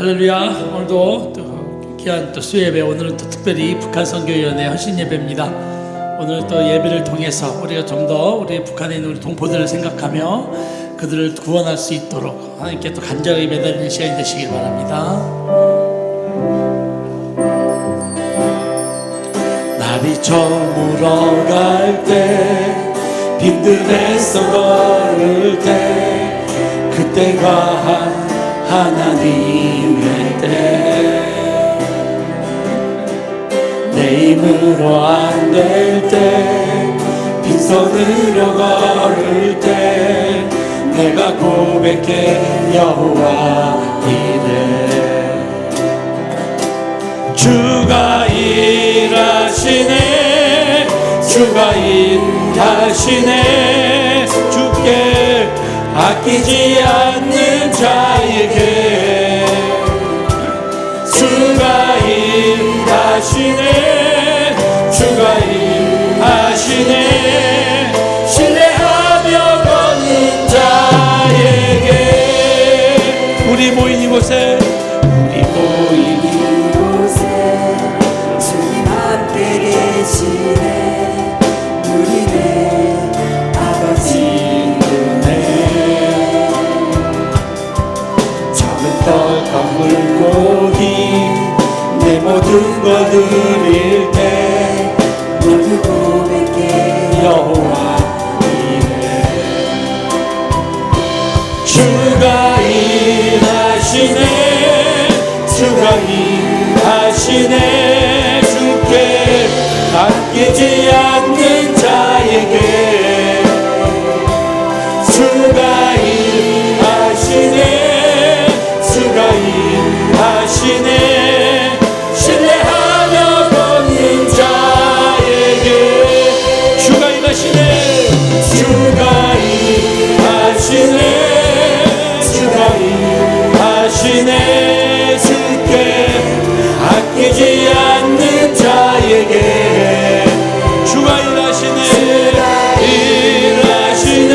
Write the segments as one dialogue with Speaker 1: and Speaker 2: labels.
Speaker 1: 할렐루야. 오늘도 또 귀한 또 수예배, 오늘은 또 특별히 북한 선교위원회 헌신 예배입니다. 오늘 또 예배를 통해서 우리가 좀 더 우리 북한에 있는 우리 동포들을 생각하며 그들을 구원할 수 있도록 하나님께 또 간절하게 매달리는 시간이 되시길 바랍니다. 날이 저물어 갈 때, 빈들에서 걸을 때, 그때가 하나님의 때, 내 힘으로 안 될 때, 빈손으로 걸을 때, 내가 고백해 여호와 이래. 주가 일하시네, 주가 일하시네, 주께 아끼지 않는 자에게. 주가 일하시네, 주가 일하시네, 신뢰하며 걷는 자에게. 우리 모인 이곳에, 우리 모인 이곳에
Speaker 2: 주님 함께 계시네. 우리네 아버지
Speaker 1: 물고기 내 모든 것 드릴 때,
Speaker 2: 모두 고백해
Speaker 1: 여호와 이래. 주가 일하시네, 주가 일하시네, 주께 아끼지 않는 자에게. 주가 일하시네, 주가 일하시네, 신뢰하며 걷는 자에게. 주가 일하시네, 주가 일하시네, 주가 일하시네, 주께 아끼지 않는 자에게. 주가 일하시네, 일하시네,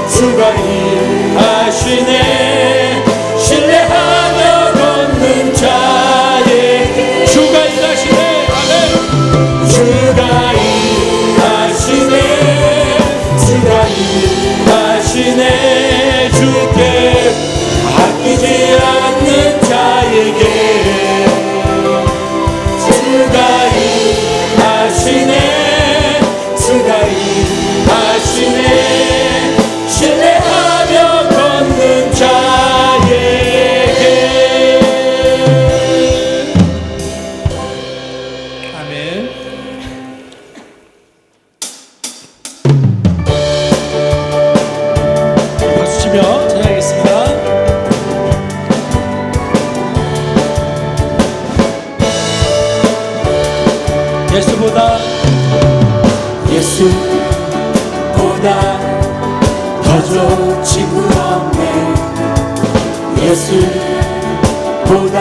Speaker 1: 주가 일하시네, 신뢰하며 걷는 자에게. 주가 일하시네, 아멘. 주가 일하시네, 주가 일하시네, 주께 아끼지 않는 자에게. 주가 일하시네, 주가 일하시네, 신뢰하며 걷는 자에게. 아멘. 박수 치며 찬양하겠습니다. 예수보다 더 좋은 친구 없네. 예수보다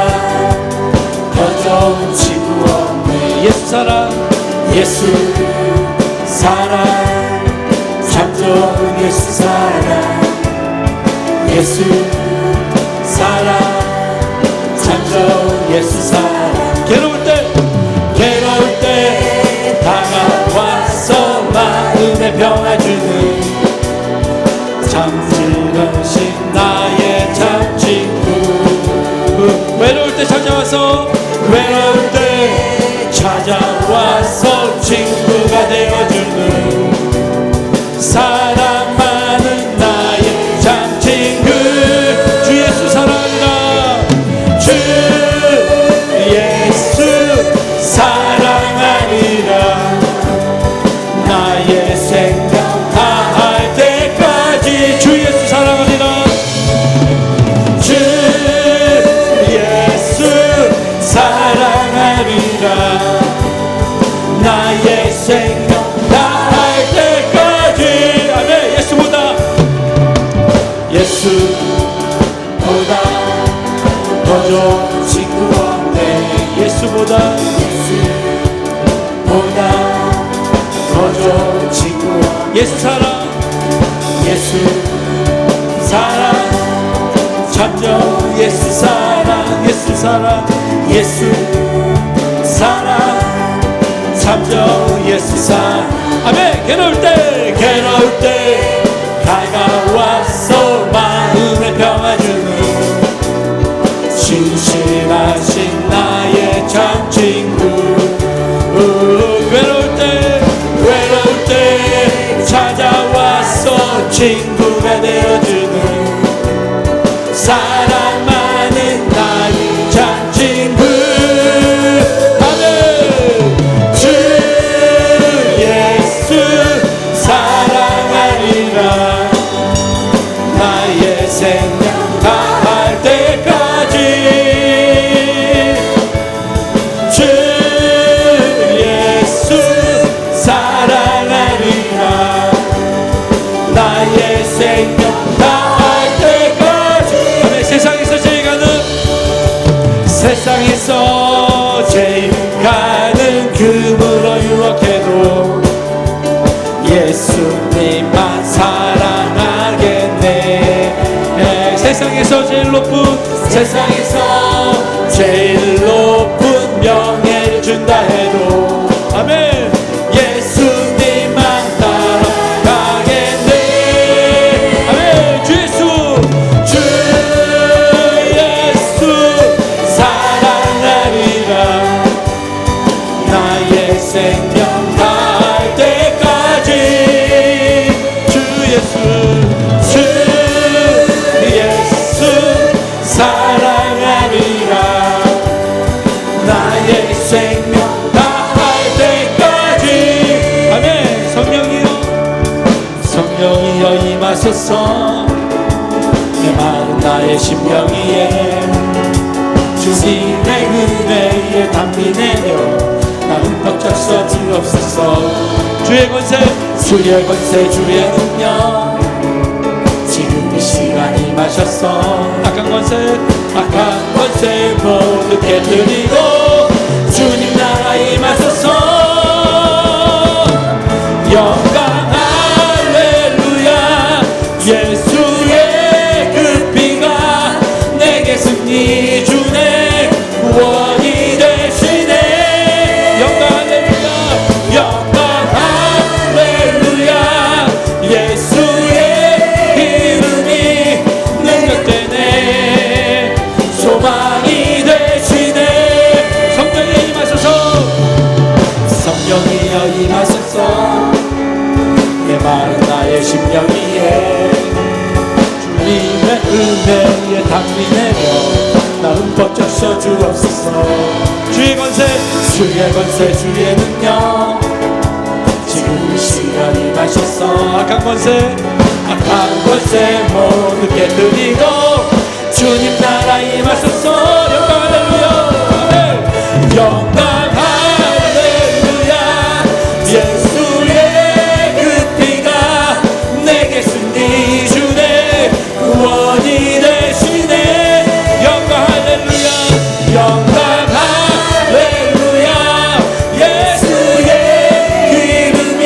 Speaker 1: 더 좋은 친구 없네. 예수 사랑, 예수 사랑, 참 좋은 예수 사랑, 예수 사랑, 참 좋은 예수 사랑. 괴로울 때 다가와서 마음에 평화 주는 참 즐거우신 나의 참 친구. 외로울 때 찾아와서 친구가 되어주는 사랑 많은 나의 참 친구. 주 예수 사랑합니다. 주 예수 사랑하니라. 나의 생각 다할 때까지 주 예수 사랑하니라. 주 예수 사랑하니라. 나의 생각 다할 때까지. 아멘. 예수보다 더 좋은 친구 없네. 예수보다 더 좋은 친구. 예수 사랑, 예수 사랑, 참 좋은 예수 사랑. 사랑 예수 사랑 참정 예수 사랑. 아멘. 괴로울 때 다가와서 마음에 평화 주는 진실하신 나의 참 친구. 외로울 때 찾아와서 친구가 되어주는 사랑 많은 나의 참 친구. 아멘. 주 예수 사랑하리라 나의 생명 다할 때까지. 주 예수 사랑하리라 나의 생명 다할 때까지. 아멘. 세상에서 제일 가는 금으로 유혹해도 예수님만 사랑하겠네. 세상에서 제일 높은 명예를 준다 해도 아멘. 예수님만 따라가겠네. 아멘. 주 예수 사랑하리라 나의 생명 다할 때까지. 주 예수 사랑하리라 나의 생명 다할 때까지. 아멘. 성령이여 임하소서 내 마음 나의 심령 위에 주님의 은혜에 담비 내려 나 흠뻑 써 주옵소서. 주의 권세 주의 능력 지금 이 시간 임하셨어. 악한 권세 모두 깨뜨리고 주님 나라 임하소서. 영광 할렐루야 예수의 그 피가 내게 승리 주네 구원이 되시네. 영광 할렐루야 예수의 이름이 능력되네 소망이 되시네. 성령이여 임하소서 내 마음 나의 심령 위에 주님의 은혜에 담비 내려 나 흠뻑 적셔 주옵소서. 주의 권세 주의 능력 지금 이 시간 임하셨어. 악한 권세 모두 깨뜨리고 주님 나라 임하소서. 영광 할렐루야 영광 할렐루야 예수의 그 피가 내게 승리 주네 구원이 되시네. 영광 할렐루야 영광 할렐루야 예수의 그 이름이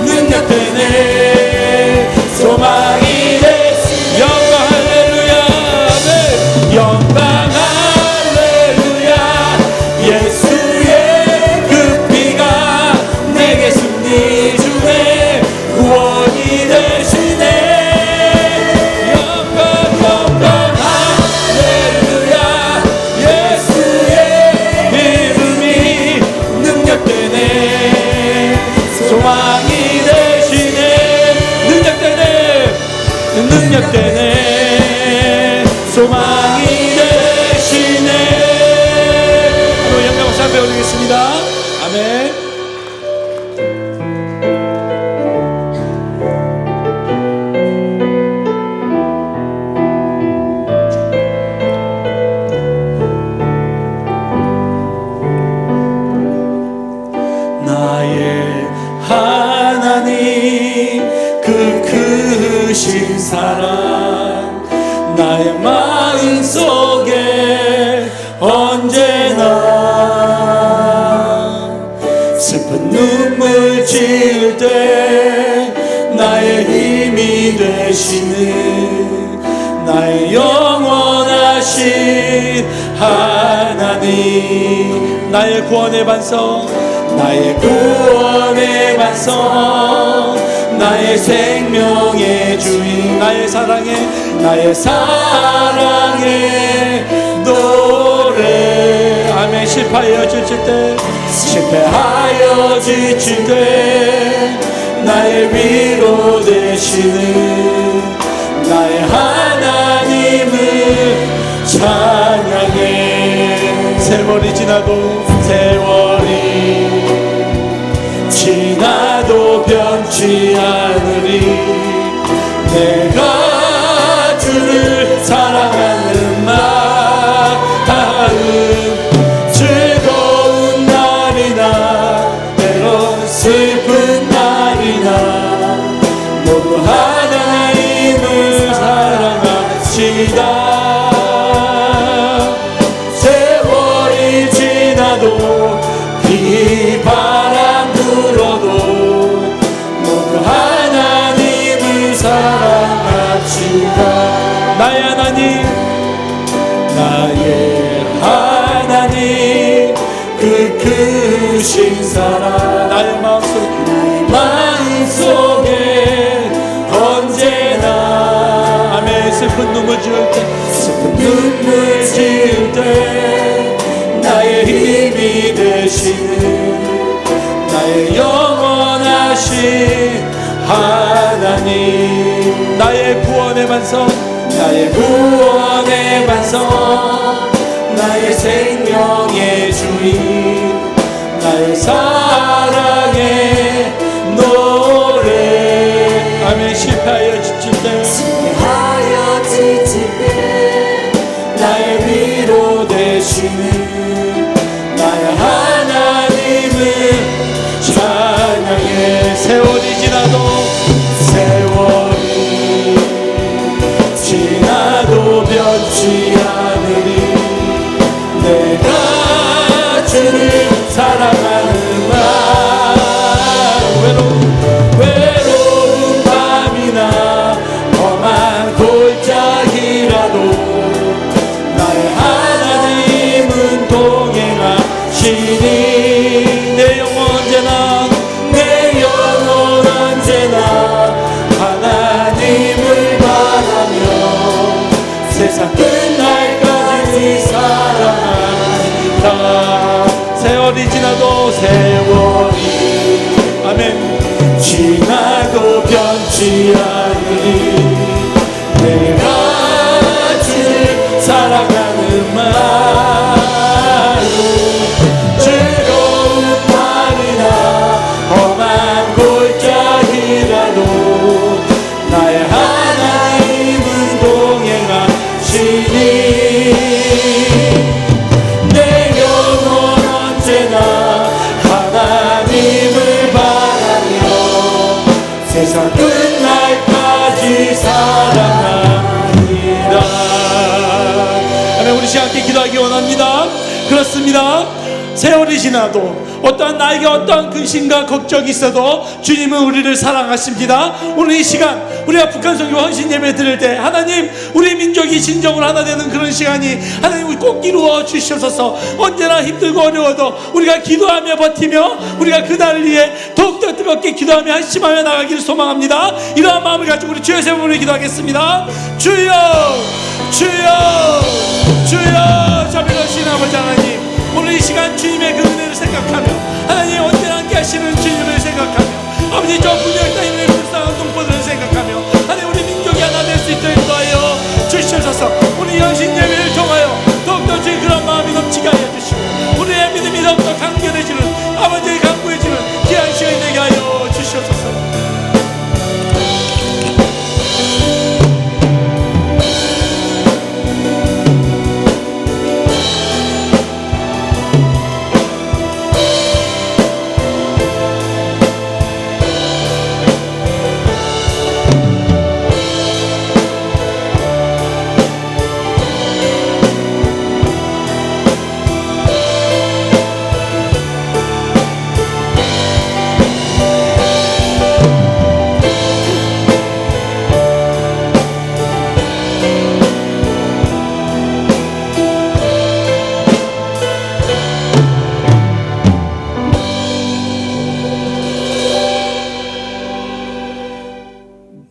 Speaker 1: 능력되네 소망이 되시네. 영광 할렐루야 아멘. 영광 할렐루야 예수의 그 피가 내게 승리 주네 구원이 되시네. 소망이 되시네. 능력되네 소망이 되시네. 바로 영광 박수 한번 올리겠습니다. 아멘. 나의 하나님 그 크신 사랑 나의 마음속에 언제나 슬픈 눈물 지을 때 나의 힘이 되시는 나의 영원하신 하나님 나의 구원의 반석 나의 구원의 반석 나의 생명의 주인 나의 사랑의 노래 아멘. 실패하여 지칠 때 나의 위로 되시는 나의 하나님을 찬양해. 세월이 지나도 변치 않으리 내가 주를 사랑하는 마음 즐거운 날이나 때론 슬픈 날이나 모두 하나님을 사랑합시다. 세월이 지나도 비바람 불어도 모두 하나님을 사랑합시다. 나의 하나님 그 크신 사랑 나의 마음속에 언제나 아멘. 슬픈 눈물 지을 때 나의 힘이 되시는 나의 영원하신 하나님 나의 구원의 반석 나의 생명의 주인 나의 사랑의 노래 아멘. 실패하여 지칠 때 나의 위로 되시는 나의 하나님을 찬양해. 세월이 지나도 변치 않으리 내가 주를 사랑하는 마음 외로운 밤이나 험한 골짜기라도 나의 하나님은 동행하시니 내 영혼 언제나 하나님을 바라며 세상 끝날까지 사랑하리라. 세월이 아멘 지나도 변치 않으리 내가 주를 사랑하는 마음 즐거운 날이나 험한 골짜기라도 나의 하나님은 동행하시니 내 영혼 언제나 하나님을 바라며 세상 끝날까지 사랑하리라. 아멘. 우리 시간 함께 기도하기 원합니다. 그렇습니다. 세월이 지나도 어떠한 나에게 어떠한 근심과 걱정이 있어도 주님은 우리를 사랑하십니다. 오늘 이 시간 우리가 북한 선교 헌신 예배 드릴 때 하나님 우리 민족이 진정으로 하나 되는 그런 시간이 하나님 우리 꼭 이루어 주시옵소서. 언제나 힘들고 어려워도 우리가 기도하며 버티며 우리가 그날을 위해 더욱더 뜨겁게 기도하며 한심하며 나가기를 소망합니다. 이러한 마음을 가지고 우리 주여 세 번을 기도하겠습니다. 주여 자비로우신 아버지 하나님 오늘 이 시간 주님의 그 은혜를 생각하며 하나님 언제나 함께 하시는 주님을 생각하며 아버지 저 분열 땅에 불쌍한 동포들을 생각하며 하나님 우리 민족이 하나 될 수 있도록 인도하여 주시옵소서. 우리 연신 예배를 통하여 더욱더 주의 그런 마음이 넘치게 하여 주시고 우리의 믿음이 더욱더 강건해지는 아버지의 강구해지는 귀한 시간이 되게 하여 주시옵소서.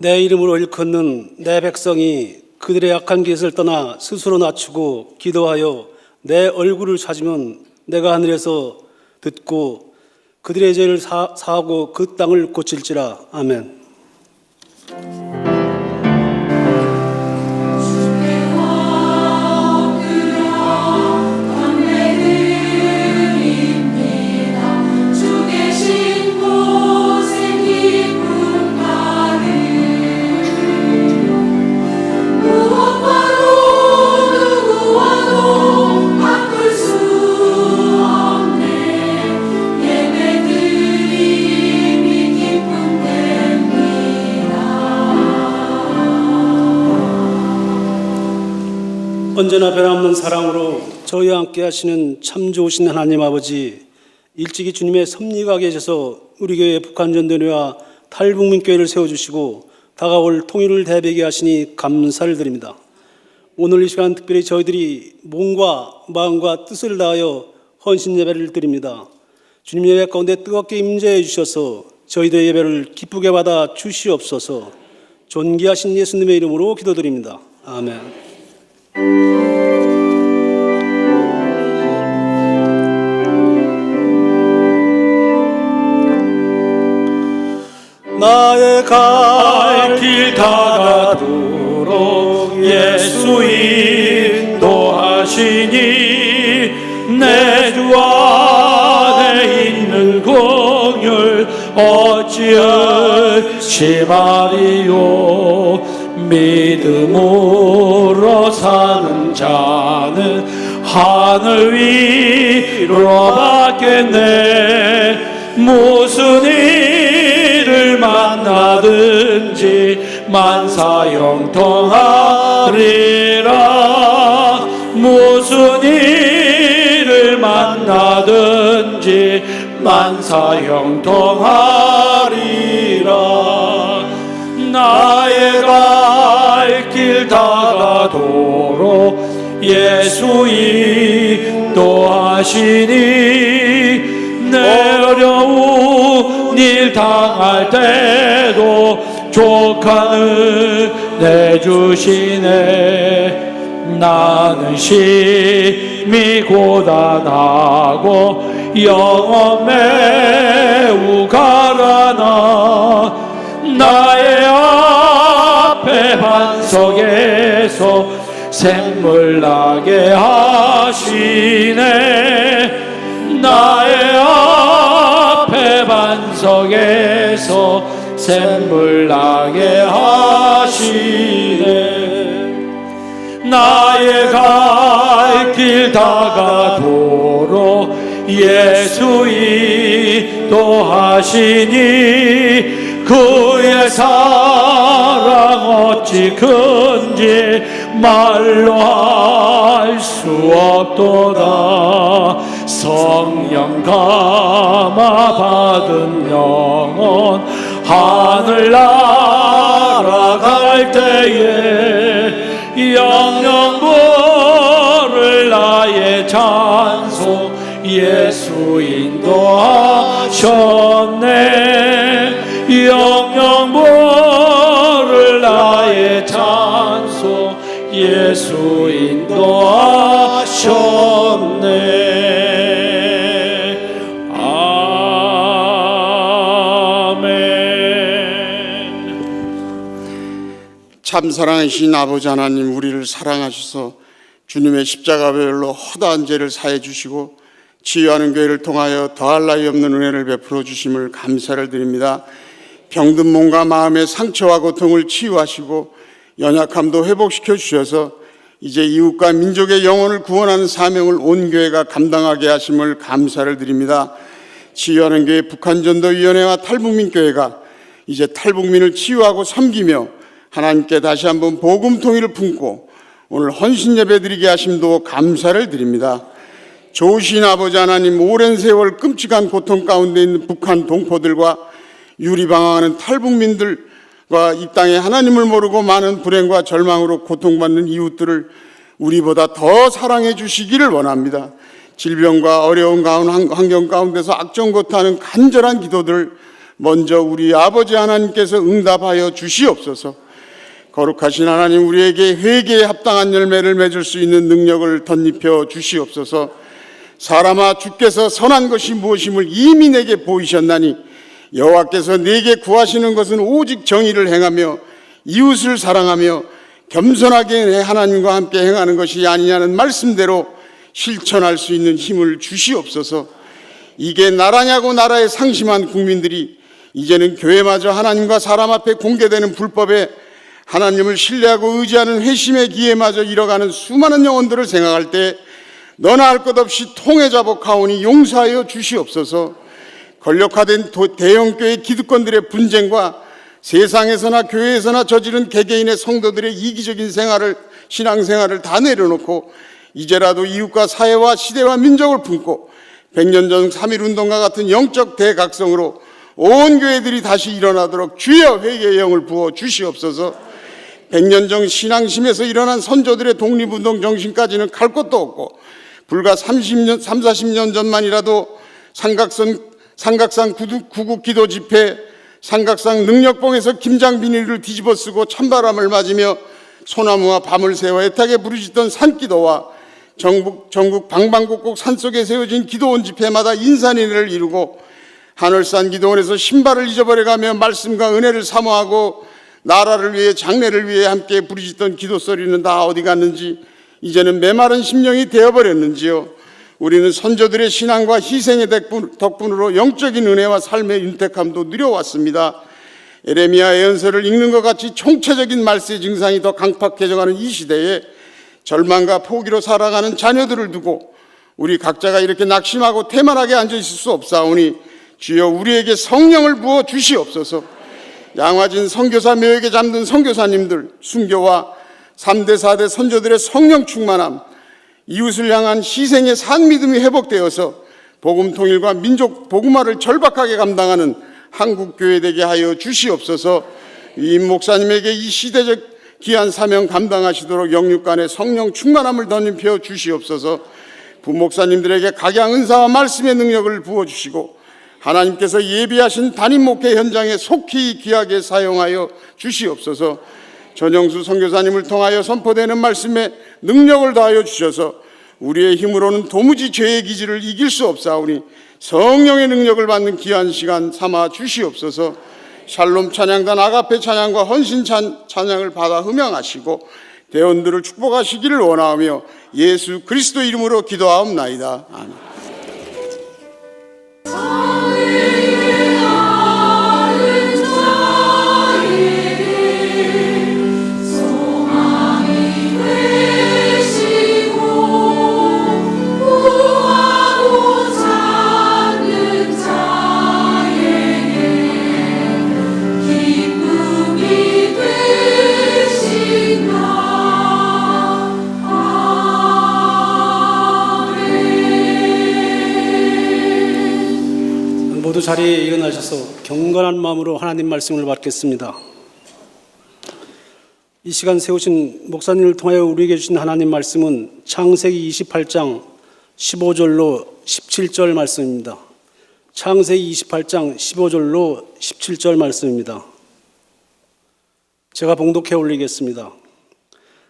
Speaker 3: 내 이름으로 일컫는 내 백성이 그들의 악한 길을 떠나 스스로 낮추고 기도하여 내 얼굴을 찾으면 내가 하늘에서 듣고 그들의 죄를 사하고 그 땅을 고칠지라. 아멘. 언제나 변함없는 사랑으로 저희와 함께 하시는 참 좋으신 하나님 아버지, 일찍이 주님의 섭리가 계셔서 우리 교회 북한전도회와 탈북민교회를 세워주시고 다가올 통일을 대비하게 하시니 감사를 드립니다. 오늘 이 시간 특별히 저희들이 몸과 마음과 뜻을 다하여 헌신 예배를 드립니다. 주님 예배 가운데 뜨겁게 임재해 주셔서 저희들의 예배를 기쁘게 받아 주시옵소서. 존귀하신 예수님의 이름으로 기도드립니다. 아멘. 나의 갈 길 다가도록 예수 인도하시니 내 주 안에 있는 공율 어찌할지 말이요. 믿음으로 사는 자는 하늘 위로 받겠네. 무슨 일을 만나든지 만사형통하리라. 무슨 일을 만나든지 만사형통하리라. 나의 갈 길 다가도록 예수 인도하시니 내 어려운 일 당할 때도 족하는 내 주시네. 나는 심히 고단하고 영혼 매우 가라나 나의 앞에 반석에서 샘물 나게 하시네. 나의 앞에 반석에서 샘물 나게 하시네. 나의 갈 길 다가도록 예수 인도하시니 그의 사랑 어찌 큰지 말로 할 수 없도다. 성령 감화 받은 영혼 하늘 날아갈 때에 영영 부를 나의 찬송 예수 인도하셨네. 영영 부를 나의 찬송 예수 인도하셨네. 아멘.
Speaker 4: 참 사랑하신 아버지 하나님, 우리를 사랑하셔서 주님의 십자가별로 허다한 죄를 사해 주시고 치유하는 교회를 통하여 더할 나위 없는 은혜를 베풀어 주심을 감사를 드립니다. 병든 몸과 마음의 상처와 고통을 치유하시고 연약함도 회복시켜 주셔서 이제 이웃과 민족의 영혼을 구원하는 사명을 온 교회가 감당하게 하심을 감사를 드립니다. 치유하는 교회 북한전도위원회와 탈북민교회가 이제 탈북민을 치유하고 섬기며 하나님께 다시 한번 복음 통일을 품고 오늘 헌신 예배 드리게 하심도 감사를 드립니다. 좋으신 아버지 하나님, 오랜 세월 끔찍한 고통 가운데 있는 북한 동포들과 유리방황하는 탈북민들과 이 땅에 하나님을 모르고 많은 불행과 절망으로 고통받는 이웃들을 우리보다 더 사랑해 주시기를 원합니다. 질병과 어려운 환경 가운데서 악정고타하는 간절한 기도들 먼저 우리 아버지 하나님께서 응답하여 주시옵소서. 거룩하신 하나님, 우리에게 회개에 합당한 열매를 맺을 수 있는 능력을 덧입혀 주시옵소서. 사람아, 주께서 선한 것이 무엇임을 이미 내게 보이셨나니 여호와께서 내게 구하시는 것은 오직 정의를 행하며 이웃을 사랑하며 겸손하게 하나님과 함께 행하는 것이 아니냐는 말씀대로 실천할 수 있는 힘을 주시옵소서. 이게 나라냐고 나라에 상심한 국민들이 이제는 교회마저 하나님과 사람 앞에 공개되는 불법에 하나님을 신뢰하고 의지하는 회심의 기회마저 잃어가는 수많은 영혼들을 생각할 때 너나 할 것 없이 통해 자복하오니 용서하여 주시옵소서. 권력화된 대형교회 기득권들의 분쟁과 세상에서나 교회에서나 저지른 개개인의 성도들의 이기적인 신앙생활을 다 내려놓고 이제라도 이웃과 사회와 시대와 민족을 품고 100년 전 3.1운동과 같은 영적 대각성으로 온 교회들이 다시 일어나도록 주여 회개의 영을 부어 주시옵소서. 100년 전 신앙심에서 일어난 선조들의 독립운동 정신까지는 갈 곳도 없고 불과 40년 전만이라도 삼각산 구국 기도 집회, 삼각산 능력봉에서 김장비닐을 뒤집어 쓰고 찬바람을 맞으며 소나무와 밤을 새워 애타게 부르짖던 산기도와 전국 방방곡곡 산속에 세워진 기도원 집회마다 인산인해를 이루고 하늘산 기도원에서 신발을 잊어버려가며 말씀과 은혜를 사모하고 나라를 위해 장래를 위해 함께 부르짖던 기도소리는 다 어디 갔는지 이제는 메마른 심령이 되어버렸는지요. 우리는 선조들의 신앙과 희생의 덕분으로 영적인 은혜와 삶의 윤택함도 누려왔습니다. 에레미야 예언서를 읽는 것 같이 총체적인 말세 증상이 더 강팍해져가는 이 시대에 절망과 포기로 살아가는 자녀들을 두고 우리 각자가 이렇게 낙심하고 태만하게 앉아있을 수 없사오니 주여 우리에게 성령을 부어 주시옵소서. 양화진 선교사 묘역에 잠든 선교사님들 순교와 3대 4대 선조들의 성령 충만함, 이웃을 향한 희생의 산 믿음이 회복되어서 복음 통일과 민족 복음화를 절박하게 감당하는 한국교회 되게 하여 주시옵소서. 임 목사님에게 이 시대적 귀한 사명 감당하시도록 영육간의 성령 충만함을 덧입혀 주시옵소서. 부목사님들에게 각양 은사와 말씀의 능력을 부어주시고 하나님께서 예비하신 단임 목회 현장에 속히 귀하게 사용하여 주시옵소서. 전영수 선교사님을 통하여 선포되는 말씀에 능력을 다하여 주셔서 우리의 힘으로는 도무지 죄의 기질을 이길 수 없사오니 성령의 능력을 받는 귀한 시간 삼아 주시옵소서. 샬롬 찬양단 아가페 찬양과 헌신 찬양을 받아 흠양하시고 대원들을 축복하시기를 원하오며 예수 그리스도 이름으로 기도하옵나이다. 아멘.
Speaker 3: 모두 자리에 일어나셔서 경건한 마음으로 하나님 말씀을 받겠습니다. 이 시간 세우신 목사님을 통하여 우리에게 주신 하나님 말씀은 창세기 28장 15절로 17절 말씀입니다. 창세기 28장 15절로 17절 말씀입니다. 제가 봉독해 올리겠습니다.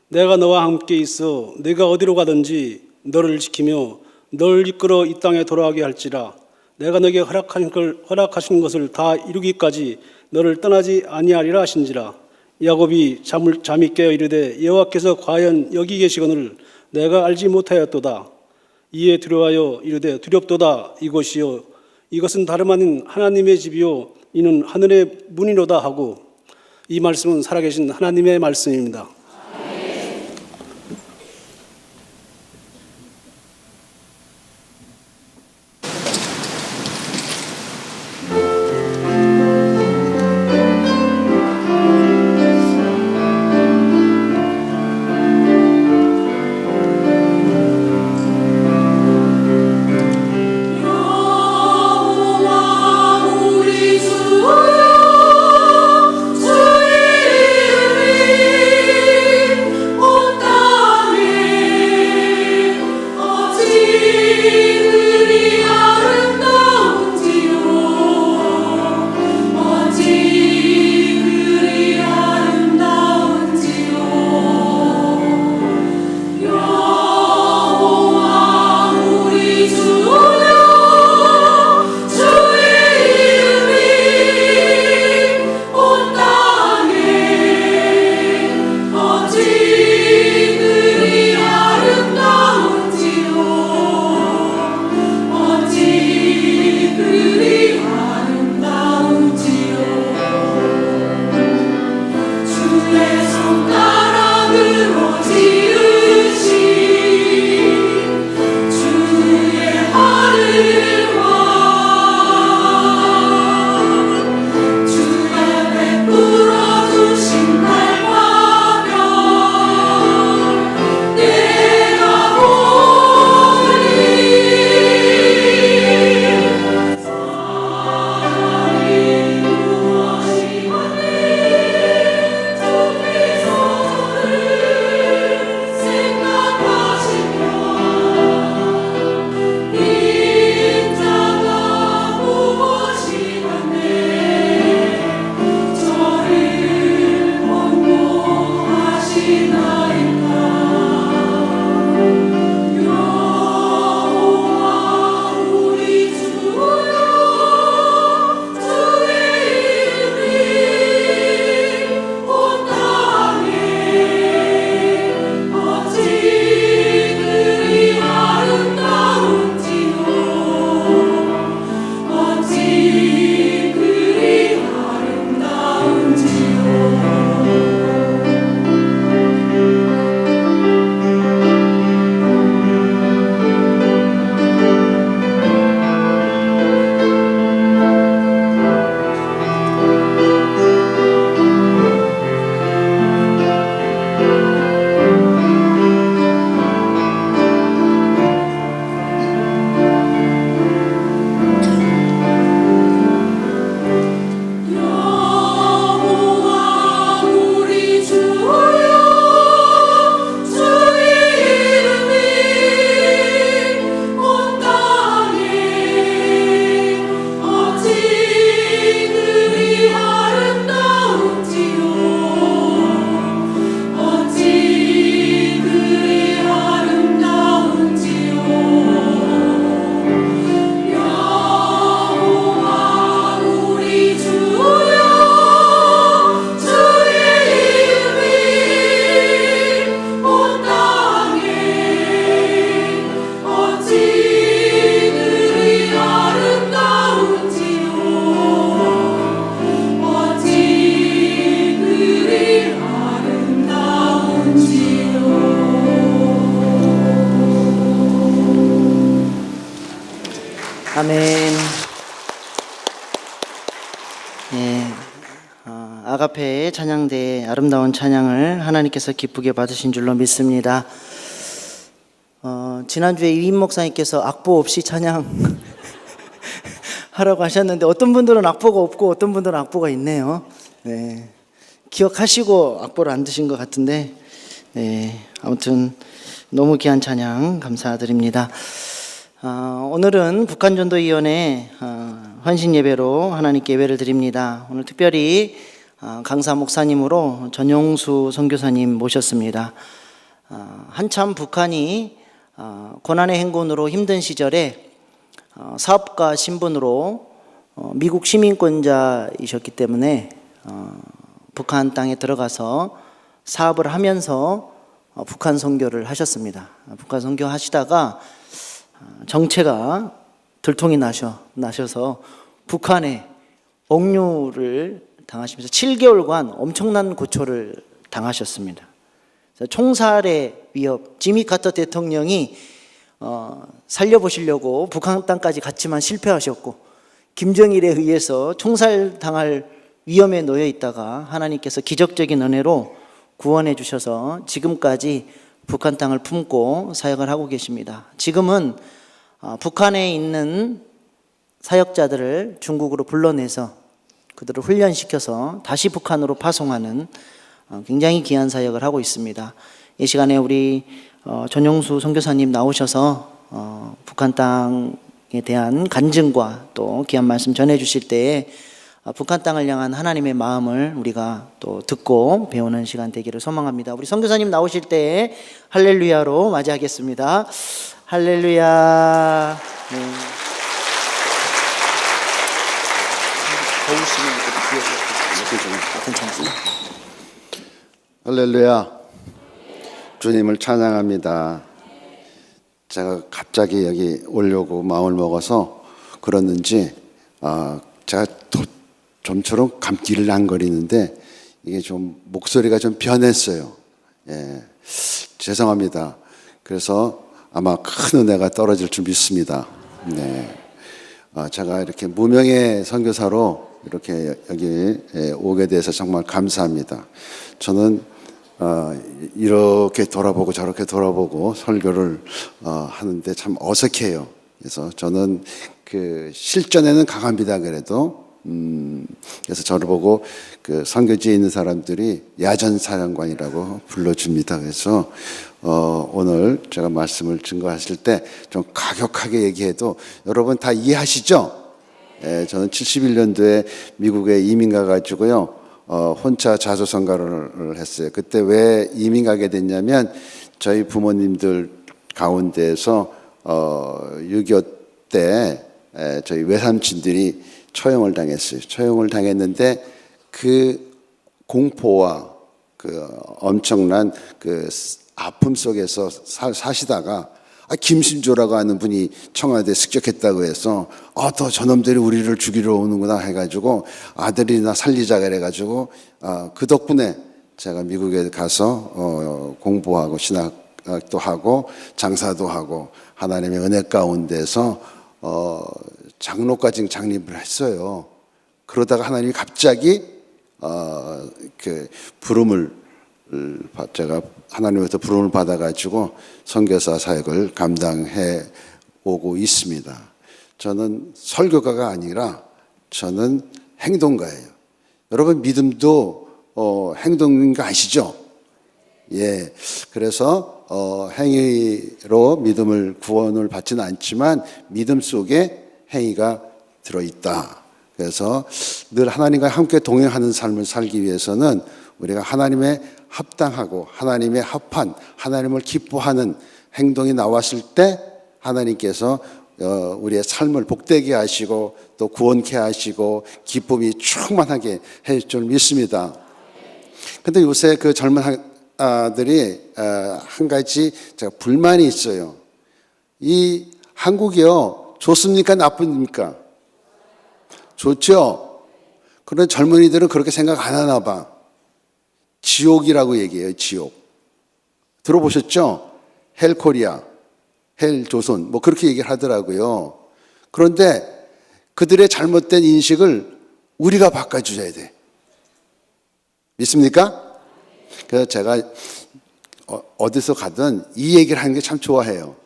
Speaker 3: 내가 너와 함께 있어 네가 어디로 가든지 너를 지키며 너를 이끌어 이 땅에 돌아가게 할지라. 내가 너에게 허락하신 것을 다 이루기까지 너를 떠나지 아니하리라 하신지라. 야곱이 잠이 깨어 이르되 여호와께서 과연 여기 계시거늘 내가 알지 못하였도다. 이에 두려워하여 이르되 두렵도다. 이곳이요 이것은 다름 아닌 하나님의 집이요 이는 하늘의 문이로다 하고. 이 말씀은 살아계신 하나님의 말씀입니다.
Speaker 2: 우리 주여 주의 이름이
Speaker 5: 아멘. 예, 아가페 찬양대의 아름다운 찬양을 하나님께서 기쁘게 받으신 줄로 믿습니다. 지난주에 이임 목사님께서 악보 없이 찬양 하라고 하셨는데 어떤 분들은 악보가 없고 어떤 분들은 악보가 있네요. 네, 기억하시고 악보를 안 드신 것 같은데, 네, 아무튼 너무 귀한 찬양 감사드립니다. 오늘은 북한전도위원회 헌신 예배로 하나님께 예배를 드립니다. 오늘 특별히 강사 목사님으로 전용수 선교사님 모셨습니다. 한참 북한이 고난의 행군으로 힘든 시절에 사업가 신분으로 미국 시민권자이셨기 때문에 북한 땅에 들어가서 사업을 하면서 북한 선교를 하셨습니다. 북한 선교 하시다가 정체가 들통이 나셔서 북한에 억류를 당하시면서 7개월간 엄청난 고초를 당하셨습니다. 총살의 위협, 지미 카터 대통령이 살려보시려고 북한 땅까지 갔지만 실패하셨고, 김정일에 의해서 총살당할 위험에 놓여 있다가 하나님께서 기적적인 은혜로 구원해 주셔서 지금까지 북한 땅을 품고 사역을 하고 계십니다. 지금은 북한에 있는 사역자들을 중국으로 불러내서 그들을 훈련시켜서 다시 북한으로 파송하는 굉장히 귀한 사역을 하고 있습니다. 이 시간에 우리 전용수 선교사님 나오셔서 북한 땅에 대한 간증과 또 귀한 말씀 전해 주실 때에 북한 땅을 향한 하나님의 마음을 우리가 또 듣고 배우는 시간 되기를 소망합니다. 우리 선교사님 나오실 때 할렐루야로 맞이하겠습니다. 할렐루야. 네. 괜찮습니다.
Speaker 6: 할렐루야. 주님을 찬양합니다. 제가 갑자기 여기 오려고 마음을 먹어서 그러는지 제가 좀처럼 감기를 낭거리는데 이게 좀 목소리가 좀 변했어요. 예, 죄송합니다. 그래서 아마 큰 은혜가 떨어질 줄 믿습니다. 네, 제가 이렇게 무명의 선교사로 이렇게 여기 오게 돼서 정말 감사합니다. 저는 이렇게 돌아보고 저렇게 돌아보고 설교를 하는데 참 어색해요. 그래서 저는 그 실전에는 강합니다. 그래도 그래서 저를 보고 그 선교지에 있는 사람들이 야전 사령관이라고 불러줍니다. 그래서 오늘 제가 말씀을 증거하실 때 좀 가격하게 얘기해도 여러분 다 이해하시죠? 예, 저는 71년도에 미국에 이민 가가지고요, 혼자 자수성가를 했어요. 그때 왜 이민 가게 됐냐면 저희 부모님들 가운데에서 6.25 때 저희 외삼촌들이 처형을 당했어요. 처형을 당했는데 그 공포와 그 엄청난 그 아픔 속에서 사시다가 김신조라고 하는 분이 청와대에 습격했다고 해서 더 저놈들이 우리를 죽이러 오는구나 해가지고 아들이나 살리자 그래가지고 그 덕분에 제가 미국에 가서 공부하고 신학도 하고 장사도 하고 하나님의 은혜 가운데서 장로까지 장립을 했어요. 그러다가 하나님이 갑자기 그 부름을 제가 하나님으로부터 부름을 받아가지고 선교사 사역을 감당해 오고 있습니다. 저는 설교가가 아니라 저는 행동가예요. 여러분 믿음도 행동인 거 아시죠? 예. 그래서 행위로 믿음을 구원을 받지는 않지만 믿음 속에 행위가 들어있다. 그래서 늘 하나님과 함께 동행하는 삶을 살기 위해서는 우리가 하나님의 합당하고 하나님의 합한 하나님을 기뻐하는 행동이 나왔을 때 하나님께서 우리의 삶을 복되게 하시고 또 구원케 하시고 기쁨이 충만하게 해 줄 줄 믿습니다. 근데 요새 그 젊은 아들이 한 가지 제가 불만이 있어요. 이 한국이요, 좋습니까? 나쁩니까? 좋죠? 그런데 젊은이들은 그렇게 생각 안 하나 봐. 지옥이라고 얘기해요. 지옥. 들어보셨죠? 헬코리아, 헬조선 뭐 그렇게 얘기를 하더라고요. 그런데 그들의 잘못된 인식을 우리가 바꿔줘야 돼. 믿습니까? 그래서 제가 어디서 가든 이 얘기를 하는 게 참 좋아해요.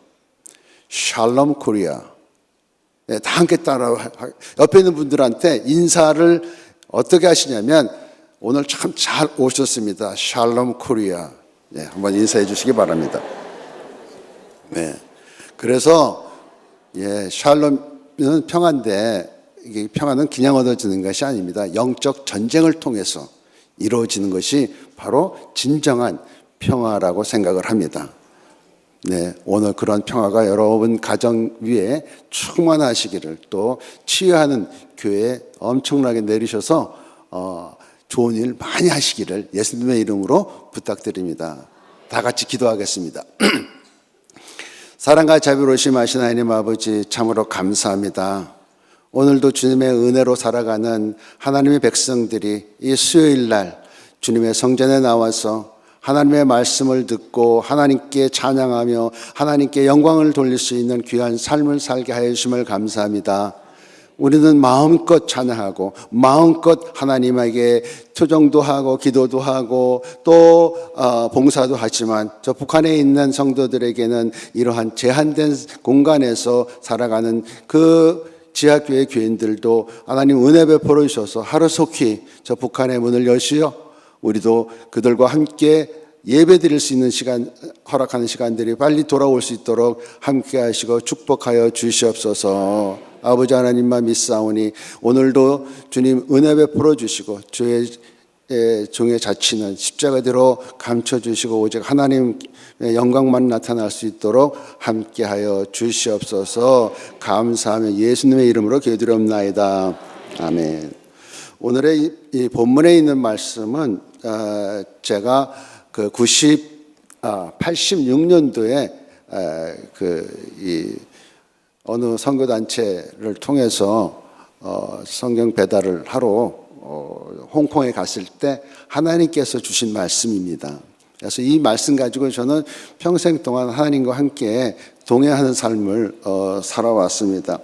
Speaker 6: 샬롬 코리아. 네, 다 함께 따라 옆에 있는 분들한테 인사를 어떻게 하시냐면 오늘 참 잘 오셨습니다. 샬롬 코리아. 네, 한번 인사해 주시기 바랍니다. 네. 그래서 샬롬은 평화인데 이게 평화는 그냥 얻어지는 것이 아닙니다. 영적 전쟁을 통해서 이루어지는 것이 바로 진정한 평화라고 생각을 합니다. 네, 오늘 그런 평화가 여러분 가정 위에 충만하시기를, 또 치유하는 교회에 엄청나게 내리셔서 좋은 일 많이 하시기를 예수님의 이름으로 부탁드립니다. 다 같이 기도하겠습니다. 사랑과 자비로우심 하신 하나님 아버지, 참으로 감사합니다. 오늘도 주님의 은혜로 살아가는 하나님의 백성들이 이 수요일 날 주님의 성전에 나와서 하나님의 말씀을 듣고 하나님께 찬양하며 하나님께 영광을 돌릴 수 있는 귀한 삶을 살게 하여 주심을 감사합니다. 우리는 마음껏 찬양하고 마음껏 하나님에게 투정도 하고 기도도 하고 또 봉사도 하지만 저 북한에 있는 성도들에게는 이러한 제한된 공간에서 살아가는 그 지하교회 교인들도 하나님 은혜 베풀어 주셔서 하루속히 저 북한의 문을 여시어 우리도 그들과 함께 예배 드릴 수 있는 시간, 허락하는 시간들이 빨리 돌아올 수 있도록 함께 하시고 축복하여 주시옵소서. 아버지 하나님만 믿사오니 오늘도 주님 은혜 베풀어 주시고 주의 종의 자치는 십자가대로 감춰주시고 오직 하나님의 영광만 나타날 수 있도록 함께하여 주시옵소서. 감사하며 예수님의 이름으로 기도드리옵나이다. 아멘. 오늘의 이 본문에 있는 말씀은 제가 그 86년도에 어느 선교단체를 통해서 성경 배달을 하러 홍콩에 갔을 때 하나님께서 주신 말씀입니다. 그래서 이 말씀 가지고 저는 평생 동안 하나님과 함께 동행하는 삶을 살아왔습니다.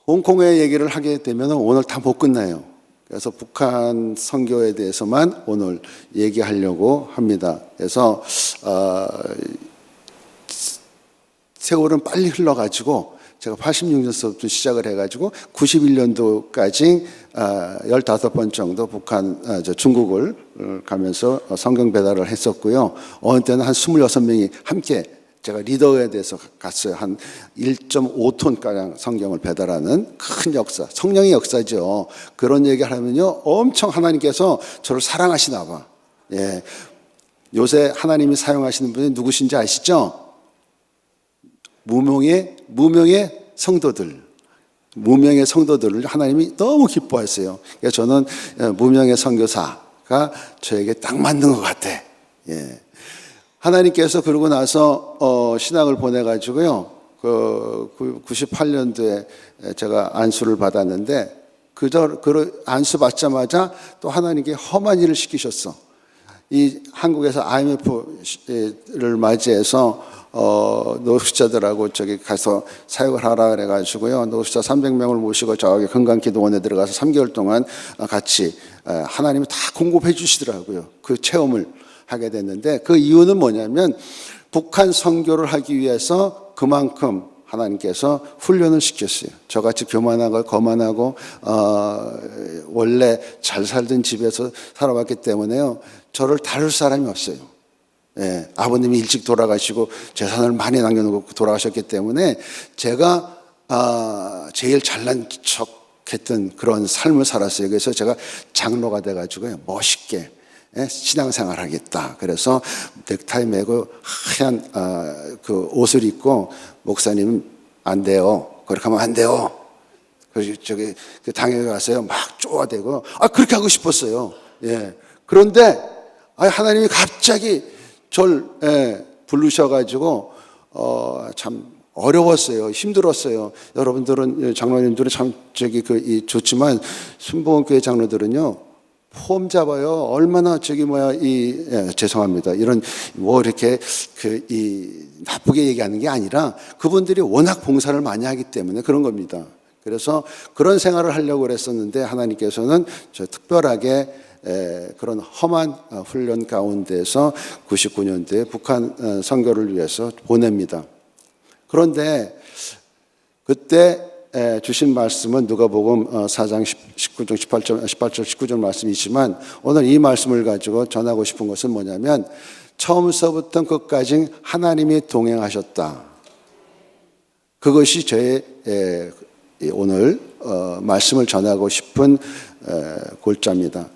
Speaker 6: 홍콩의 얘기를 하게 되면 오늘 다 못 끝나요. 그래서 북한 선교에 대해서만 오늘 얘기하려고 합니다. 그래서 세월은 빨리 흘러가지고 제가 86년서부터 시작을 해가지고 91년도까지 15번 정도 중국을 가면서 성경 배달을 했었고요. 어느 때는 한 26명이 함께 제가 리더에 대해서 갔어요. 한 1.5톤가량 성경을 배달하는 큰 역사, 성령의 역사죠. 그런 얘기를 하면요, 엄청 하나님께서 저를 사랑하시나 봐. 예. 요새 하나님이 사용하시는 분이 누구신지 아시죠? 무명의 성도들, 무명의 성도들을 하나님이 너무 기뻐했어요. 그래서 저는 무명의 선교사가 저에게 딱 맞는 것 같아. 예. 하나님께서 그러고 나서 신학을 보내가지고요. 98년도에 제가 안수를 받았는데 그 안수 받자마자 또 하나님께 험한 일을 시키셨어. 이 한국에서 IMF를 맞이해서 노숙자들하고 저기 가서 사역을 하라 그래가지고요. 노숙자 300명을 모시고 저기 건강기도원에 들어가서 3개월 동안 같이 하나님이 다 공급해 주시더라고요. 그 체험을 하게 됐는데 그 이유는 뭐냐면 북한 선교를 하기 위해서 그만큼 하나님께서 훈련을 시켰어요. 저같이 교만하고 거만하고 원래 잘 살던 집에서 살아왔기 때문에요. 저를 다룰 사람이 없어요. 예, 아버님이 일찍 돌아가시고 재산을 많이 남겨놓고 돌아가셨기 때문에 제가 제일 잘난 척했던 그런 삶을 살았어요. 그래서 제가 장로가 돼가지고요. 멋있게 신앙생활 하겠다. 그래서 넥타이 매고 하얀 그 옷을 입고 목사님 안 돼요. 그렇게 하면 안 돼요. 그래서 저기 그 당에 가서요 막 쪼아대고 그렇게 하고 싶었어요. 예. 그런데 하나님이 갑자기 절 부르셔가지고 참 어려웠어요. 힘들었어요. 여러분들은 장로님들은 참 좋지만 순복음교회 장로들은요. 폼 잡아요. 얼마나 죄송합니다. 이런 뭐 이렇게 나쁘게 얘기하는 게 아니라 그분들이 워낙 봉사를 많이 하기 때문에 그런 겁니다. 그래서 그런 생활을 하려고 그랬었는데 하나님께서는 저 특별하게 그런 험한 훈련 가운데서 99년도에 북한 선교를 위해서 보냅니다. 그런데 그때 주신 말씀은 누가복음 4장 19절 18절 말씀이지만 오늘 이 말씀을 가지고 전하고 싶은 것은 뭐냐면 처음서부터 끝까지 하나님이 동행하셨다. 그것이 저의 오늘 말씀을 전하고 싶은 골자입니다.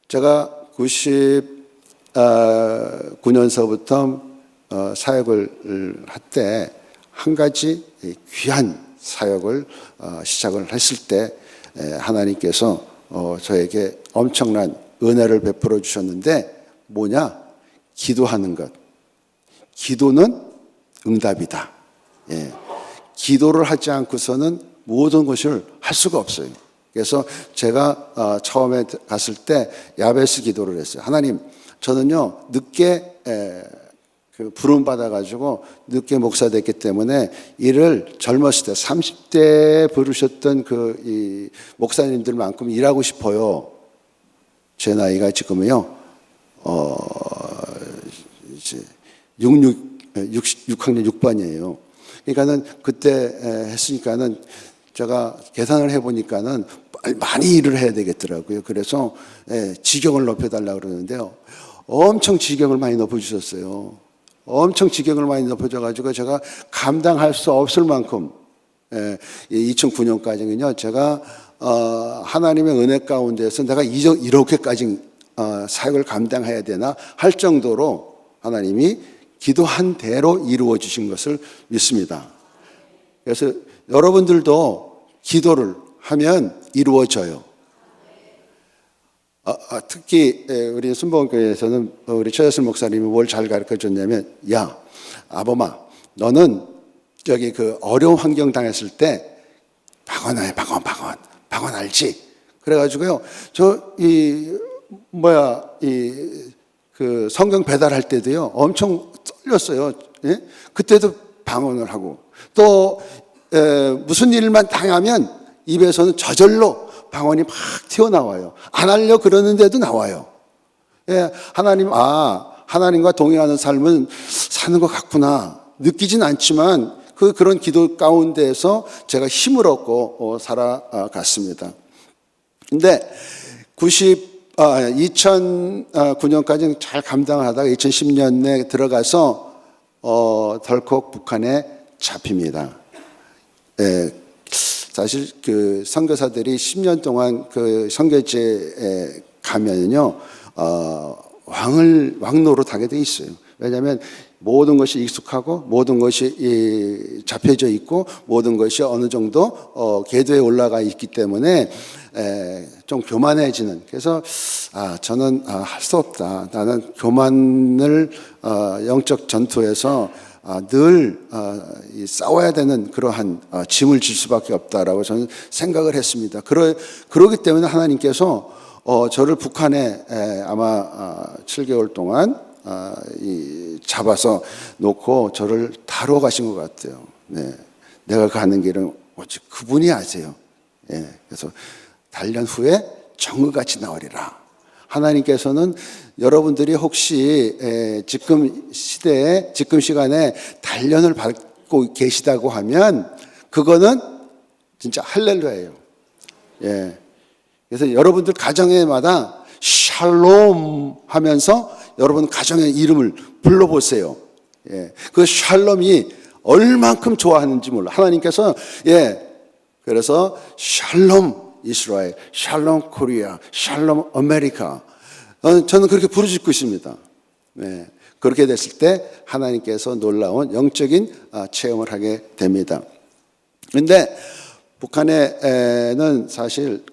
Speaker 6: 제가 99년서부터 사역을 할 때 한 가지 귀한 사역을 시작을 했을 때 하나님께서 저에게 엄청난 은혜를 베풀어 주셨는데 뭐냐? 기도하는 것. 기도는 응답이다. 기도를 하지 않고서는 모든 것을 할 수가 없어요. 그래서 제가 처음에 갔을 때 야베스 기도를 했어요. 하나님, 저는요 늦게 부름 받아가지고 늦게 목사 됐기 때문에 일을 젊었을 때 30대에 부르셨던 이 목사님들만큼 일하고 싶어요. 제 나이가 지금은요 이제 6학년 6반이에요. 그러니까는 그때 했으니까는 제가 계산을 해보니까는 많이 일을 해야 되겠더라고요. 그래서 지경을 높여달라고 그러는데요. 엄청 지경을 많이 높여주셨어요. 엄청 지경을 많이 높여줘가지고 제가 감당할 수 없을 만큼 2009년까지는요. 제가 하나님의 은혜 가운데서 내가 이렇게까지 사역을 감당해야 되나 할 정도로 하나님이 기도한 대로 이루어 주신 것을 믿습니다. 그래서 여러분들도 기도를 하면 이루어져요. 특히 우리 순복음교회에서는 우리 최여슬 목사님이 뭘 잘 가르쳐 줬냐면, 야 아범아, 너는 저기 어려운 환경 당했을 때 방언해. 방언 알지? 그래가지고요 성경 배달할 때도요 엄청 떨렸어요. 예? 그때도 방언을 하고 또 무슨 일만 당하면 입에서는 저절로 방언이 막 튀어나와요. 안 하려 그러는데도 나와요. 예, 하나님과 동행하는 삶은 사는 것 같구나. 느끼진 않지만 그런 기도 가운데에서 제가 힘을 얻고 살아갔습니다. 근데 2009년까지 잘 감당을 하다가 2010년에 들어가서 덜컥 북한에 잡힙니다. 사실 선교사들이 10년 동안 선교지에 가면요 왕노릇 하게 돼 있어요. 왜냐하면 모든 것이 익숙하고 모든 것이 잡혀져 있고 모든 것이 어느 정도 궤도에 올라가 있기 때문에 좀 교만해지는. 그래서 저는 할 수 없다. 나는 교만을 영적 전투에서 늘 싸워야 되는 그러한 짐을 질 수밖에 없다라고 저는 생각을 했습니다. 그러기 때문에 하나님께서 저를 북한에 아마 7개월 동안 잡아서 놓고 저를 다루어 가신 것 같아요. 네. 내가 가는 길은 오직 그분이 아세요. 예. 그래서 단련 후에 정의같이 나오리라. 하나님께서는 여러분들이 혹시 지금 시간에 단련을 받고 계시다고 하면 그거는 진짜 할렐루야예요. 예. 그래서 여러분들 가정에마다 샬롬 하면서 여러분 가정의 이름을 불러보세요. 예. 그 샬롬이 얼만큼 좋아하는지 몰라. 하나님께서 그래서 샬롬 이스라엘, 샬롬 코리아, 샬롬 아메리카. 저는 그렇게 부르짖고 있습니다. 네. 그렇게 됐을 때 하나님께서 놀라운 영적인 체험을 하게 됩니다. 그런데 북한에는 사실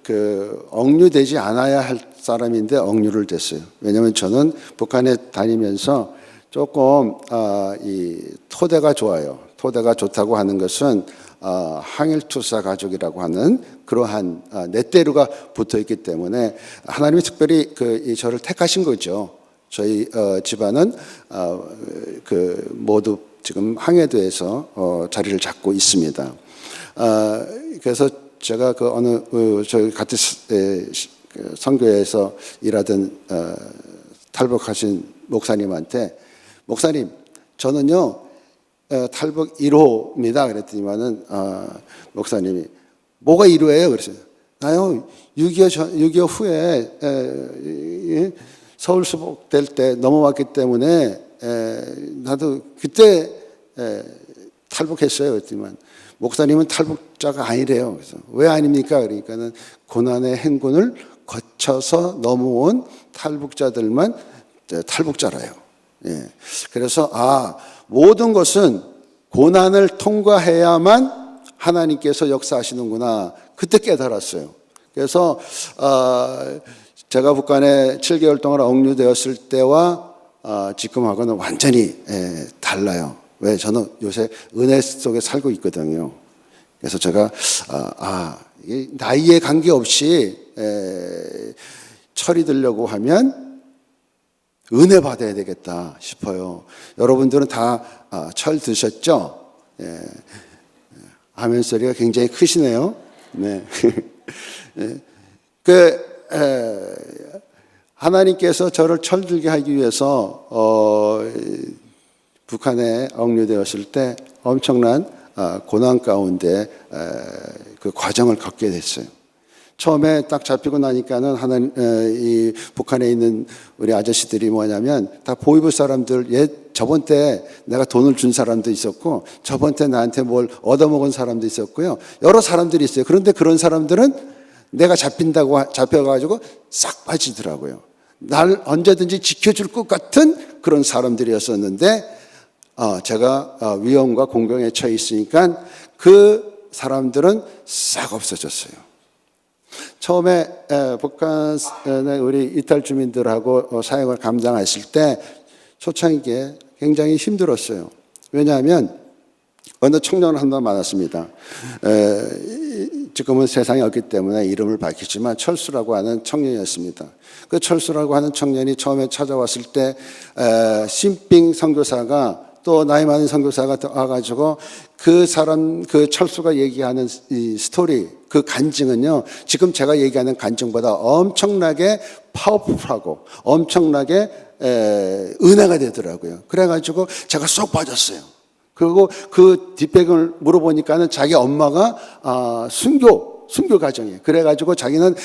Speaker 6: 억류되지 않아야 할 사람인데 억류를 됐어요. 왜냐하면 저는 북한에 다니면서 조금 이 토대가 좋아요. 토대가 좋다고 하는 것은 항일투사 가족이라고 하는 그러한 넷대류가 붙어 있기 때문에 하나님이 특별히 저를 택하신 거죠. 저희 집안은 모두 지금 항해도에서 자리를 잡고 있습니다. 그래서 제가 저희 같은 선교회에서 일하던 탈북하신 목사님한테, 목사님, 저는요 탈북 1호입니다. 그랬더니만은 목사님이 뭐가 1호예요? 그랬어요. 나요 6.25 후에 서울 수복될 때 넘어왔기 때문에 나도 그때 탈북했어요. 그랬더니만 목사님은 탈북자가 아니래요. 그래서 왜 아닙니까? 그러니까는 고난의 행군을 거쳐서 넘어온 탈북자들만 탈북자라요. 예. 그래서 모든 것은 고난을 통과해야만 하나님께서 역사하시는구나. 그때 깨달았어요. 그래서 제가 북한에 7개월 동안 억류되었을 때와 지금하고는 완전히 달라요. 왜? 저는 요새 은혜 속에 살고 있거든요. 그래서 제가 이게 나이에 관계없이 철이 들려고 하면 은혜 받아야 되겠다 싶어요. 여러분들은 다 철 드셨죠? 예. 아멘 소리가 굉장히 크시네요. 네. 하나님께서 저를 철들게 하기 위해서 북한에 억류되었을 때 엄청난 고난 가운데 그 과정을 겪게 됐어요. 처음에 딱 잡히고 나니까는 이 북한에 있는 우리 아저씨들이 뭐냐면 다 보이부 사람들, 저번 때 내가 돈을 준 사람도 있었고 저번 때 나한테 뭘 얻어먹은 사람도 있었고요. 여러 사람들이 있어요. 그런데 그런 사람들은 내가 잡혀가지고 싹 빠지더라고요. 날 언제든지 지켜줄 것 같은 그런 사람들이었었는데 제가 위험과 공경에 처해 있으니까 그 사람들은 싹 없어졌어요. 처음에 북한의 우리 이탈 주민들하고 사역을 감당했을 때 초창기에 굉장히 힘들었어요. 왜냐하면 어느 청년을 한 번 만났습니다. 지금은 세상에 없기 때문에 이름을 밝히지만 철수라고 하는 청년이었습니다. 그 철수라고 하는 청년이 처음에 찾아왔을 때 신빙 선교사가 또 나이 많은 선교사가 와가지고 그 철수가 얘기하는 이 스토리, 그 간증은요, 지금 제가 얘기하는 간증보다 엄청나게 파워풀하고 엄청나게 은혜가 되더라고요. 그래가지고 제가 쏙 빠졌어요. 그리고 그 뒷배경을 물어보니까는 자기 엄마가 순교 가정이에요. 그래가지고 자기는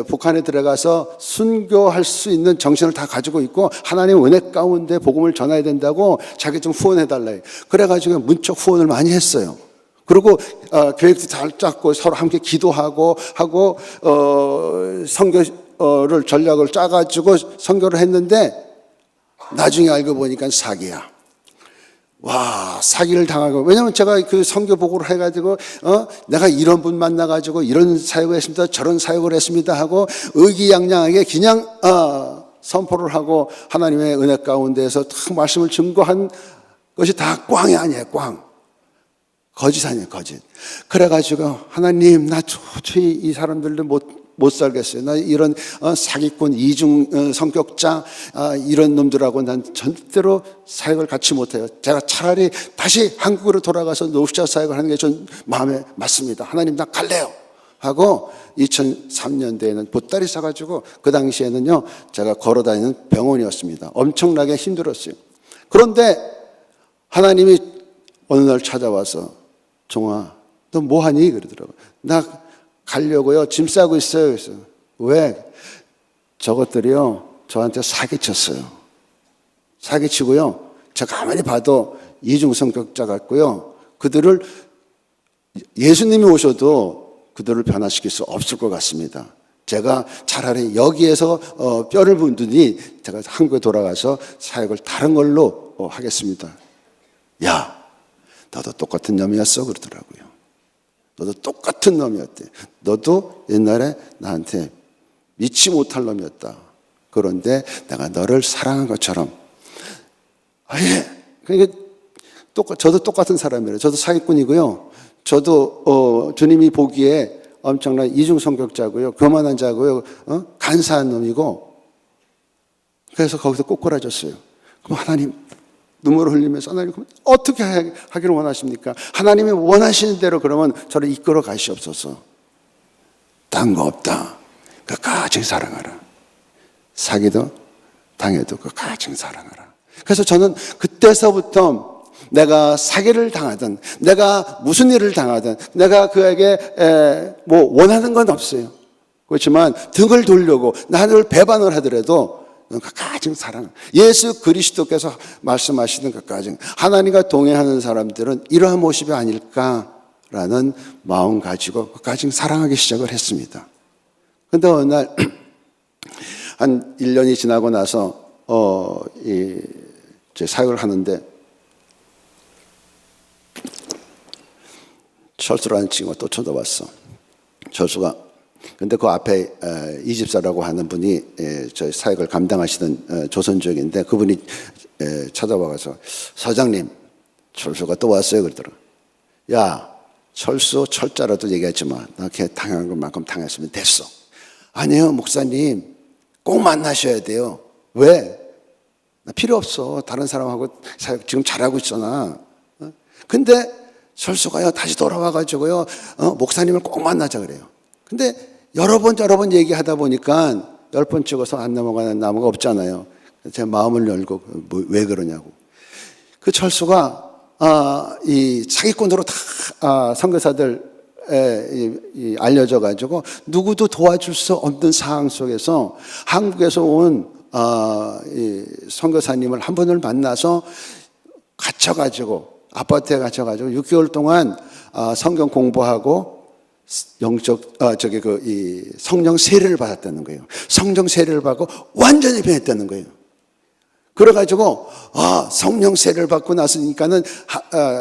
Speaker 6: 북한에 들어가서 순교할 수 있는 정신을 다 가지고 있고 하나님의 은혜 가운데 복음을 전해야 된다고 자기 좀 후원해달라 해요. 그래가지고 문적 후원을 많이 했어요. 그리고 계획도 잘 짰고 서로 함께 기도하고 선교를 전략을 짜가지고 선교를 했는데 나중에 알고 보니까 사기야. 와, 사기를 당하고. 왜냐면 제가 그 선교 보고를 해가지고 내가 이런 분 만나가지고 이런 사역을 했습니다, 저런 사역을 했습니다 하고 의기양양하게 그냥 선포를 하고 하나님의 은혜 가운데에서 탁 말씀을 증거한 것이 다 꽝이 아니에요. 꽝. 거짓 아니에요. 거짓. 그래가지고 하나님, 나 도저히 이 사람들도 못 살겠어요. 나 이런 사기꾼, 이중 성격자 이런 놈들하고 난 절대로 사역을 같이 못해요. 제가 차라리 다시 한국으로 돌아가서 노숙자 사역을 하는 게 전 마음에 맞습니다. 하나님, 나 갈래요 하고 2003년도에는 보따리 싸가지고, 그 당시에는요 제가 걸어다니는 병원이었습니다. 엄청나게 힘들었어요. 그런데 하나님이 어느 날 찾아와서, 종아, 너 뭐하니? 그러더라고요. 나 가려고요. 짐 싸고 있어요. 그래서 왜? 저것들이요 저한테 사기쳤어요. 사기치고요, 제가 가만히 봐도 이중성격자 같고요, 그들을 예수님이 오셔도 그들을 변화시킬 수 없을 것 같습니다. 제가 차라리 여기에서 뼈를 묻으니 제가 한국에 돌아가서 사역을 다른 걸로 하겠습니다. 야, 너도 똑같은 놈이었어? 그러더라고요. 너도 똑같은 놈이었대. 너도 옛날에 나한테 믿지 못할 놈이었다. 그런데 내가 너를 사랑한 것처럼. 아예. 그러니까 저도 똑같은 사람이에요. 저도 사기꾼이고요. 저도 주님이 보기에 엄청난 이중성격자고요, 교만한 자고요, 간사한 놈이고, 그래서 거기서 꼬꾸라졌어요. 그럼 하나님, 눈물을 흘리면서 하나님 어떻게 하기를 원하십니까? 하나님이 원하시는 대로 그러면 저를 이끌어 가시옵소서. 딴 거 없다. 끝까지 사랑하라. 사기도 당해도 끝까지 사랑하라. 그래서 저는 그때서부터 내가 사기를 당하든 내가 무슨 일을 당하든 내가 그에게 뭐 원하는 건 없어요. 그렇지만 등을 돌려고 나를 배반을 하더라도 끝까지 사랑. 예수 그리스도께서 말씀하시는 것까지 하나님과 동행하는 사람들은 이러한 모습이 아닐까라는 마음 가지고 끝까지 사랑하기 시작을 했습니다. 그런데 어느 날 한 1년이 지나고 나서 제 사역을 하는데 철수라는 친구가 또 쳐다봤어. 철수가. 근데 그 앞에 이집사라고 하는 분이 저희 사역을 감당하시던 조선족인데 그분이 찾아와서 사장님, 철수가 또 왔어요. 그러더라. 야, 철수 철자라도 얘기하지 마. 나 걔 당한 것만큼 당했으면 됐어. 아니요, 목사님. 꼭 만나셔야 돼요. 왜? 나 필요 없어. 다른 사람하고 사역 지금 잘하고 있잖아. 근데 철수가요, 다시 돌아와가지고요, 목사님을 꼭 만나자 그래요. 근데 여러 번 얘기하다 보니까 10번 찍어서 안 넘어가는 나무가 없잖아요. 제 마음을 열고, 왜 그러냐고. 그 철수가, 이 사기꾼으로 다, 선교사들, 알려져가지고 누구도 도와줄 수 없는 상황 속에서 한국에서 온, 이 선교사님을 한 분을 만나서 갇혀가지고, 아파트에 갇혀가지고 6개월 동안 성경 공부하고 영적 이 성령 세례를 받았다는 거예요. 성령 세례를 받고 완전히 변했다는 거예요. 그래가지고 성령 세례를 받고 나서니까는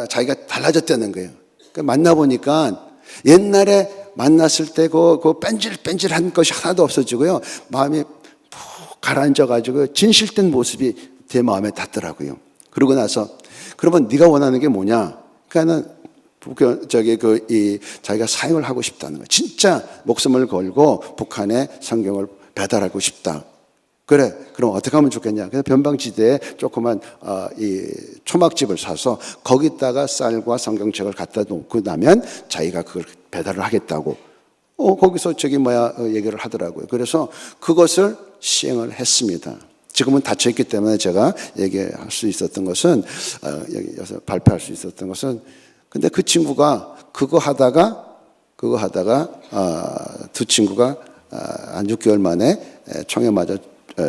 Speaker 6: 자기가 달라졌다는 거예요. 그러니까 만나보니까 옛날에 만났을 때 그 뺀질뺀질한 것이 하나도 없어지고요. 마음이 푹 가라앉아가지고 진실된 모습이 제 마음에 닿더라고요. 그러고 나서 그러면 네가 원하는 게 뭐냐? 그러니까는 자기가 사역을 하고 싶다는 거예요. 진짜 목숨을 걸고 북한에 성경을 배달하고 싶다. 그래, 그럼 어떻게 하면 좋겠냐? 그래서 변방지대에 조그만 이 초막집을 사서 거기다가 쌀과 성경책을 갖다 놓고 나면 자기가 그걸 배달을 하겠다고. 거기서 얘기를 하더라고요. 그래서 그것을 시행을 했습니다. 지금은 닫혀있기 때문에 제가 얘기할 수 있었던 것은, 여기서 발표할 수 있었던 것은, 근데 그 친구가 그거 하다가, 두 친구가 한 6개월 만에 총에 맞아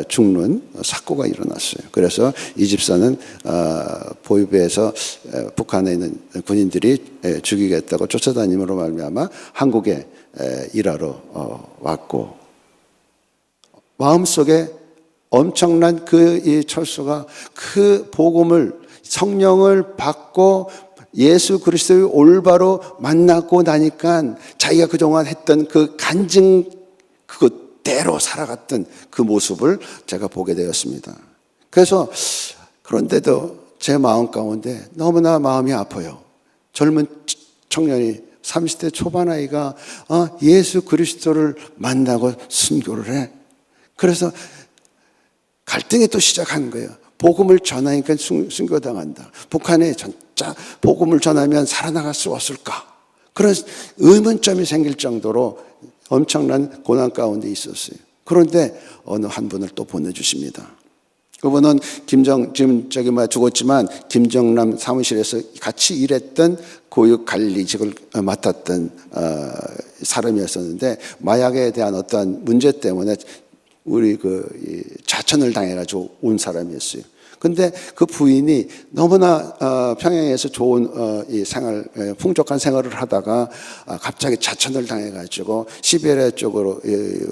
Speaker 6: 죽는 사고가 일어났어요. 그래서 이 집사는 보위부에서 북한에 있는 군인들이 죽이겠다고 쫓아다님으로 말미암아 한국에 일하러 왔고, 마음속에 엄청난 이 철수가 그 복음을, 성령을 받고 예수 그리스도의 올바로 만나고 나니까 자기가 그동안 했던 그 간증 그대로 살아갔던 그 모습을 제가 보게 되었습니다. 그래서 그런데도 제 마음 가운데 너무나 마음이 아파요. 젊은 청년이 30대 초반 아이가 예수 그리스도를 만나고 순교를 해. 그래서 갈등이 또 시작하는 거예요. 복음을 전하니까 순교당한다. 북한에 진짜 복음을 전하면 살아나갈 수 없을까? 그런 의문점이 생길 정도로 엄청난 고난 가운데 있었어요. 그런데 어느 한 분을 또 보내주십니다. 그분은 지금 죽었지만 김정남 사무실에서 같이 일했던 교육관리직을 맡았던 사람이었었는데, 마약에 대한 어떠한 문제 때문에 우리 자천을 당해가지고 온 사람이었어요. 근데 그 부인이 너무나 평양에서 좋은 이 생활, 풍족한 생활을 하다가 갑자기 자천을 당해가지고 시베리아 쪽으로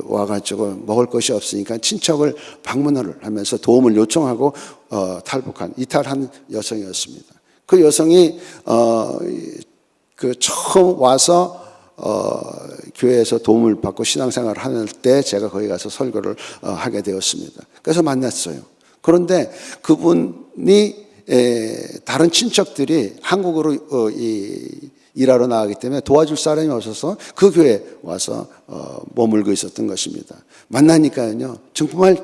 Speaker 6: 와가지고 먹을 것이 없으니까 친척을 방문을 하면서 도움을 요청하고 이탈한 여성이었습니다. 그 여성이 처음 와서 교회에서 도움을 받고 신앙생활을 할 때 제가 거기 가서 설교를 하게 되었습니다. 그래서 만났어요. 그런데 그분이 다른 친척들이 한국으로 일하러 나가기 때문에 도와줄 사람이 없어서 그 교회에 와서 머물고 있었던 것입니다. 만나니까요, 정말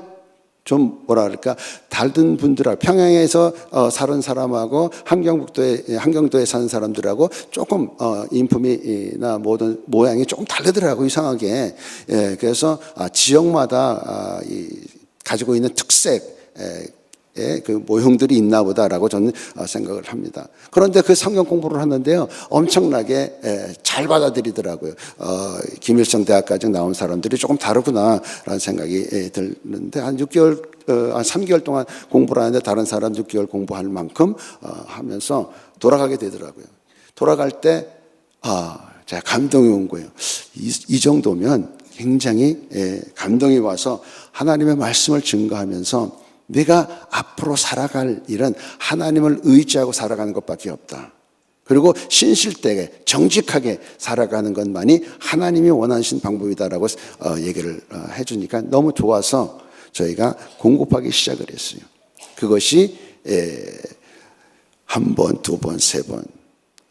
Speaker 6: 좀 뭐라 그럴까, 다른 분들하고 평양에서 사는 사람하고 함경도에 사는 사람들하고 조금 인품이나 모든 모양이 조금 다르더라고요, 이상하게. 예, 그래서 지역마다 가지고 있는 특색, 그 모형들이 있나 보다라고 저는 생각을 합니다. 그런데 그 성경 공부를 하는데요, 엄청나게 잘 받아들이더라고요. 김일성 대학까지 나온 사람들이 조금 다르구나라는 생각이 드는데, 한 3개월 동안 공부를 하는데 다른 사람 6개월 공부할 만큼 하면서 돌아가게 되더라고요. 돌아갈 때 제가 감동이 온 거예요. 이 정도면 굉장히 감동이 와서 하나님의 말씀을 증거하면서 내가 앞으로 살아갈 일은 하나님을 의지하고 살아가는 것밖에 없다. 그리고 신실되게 정직하게 살아가는 것만이 하나님이 원하시는 방법이다라고 얘기를 해주니까 너무 좋아서 저희가 공급하기 시작을 했어요. 그것이 한 번, 두 번, 세 번.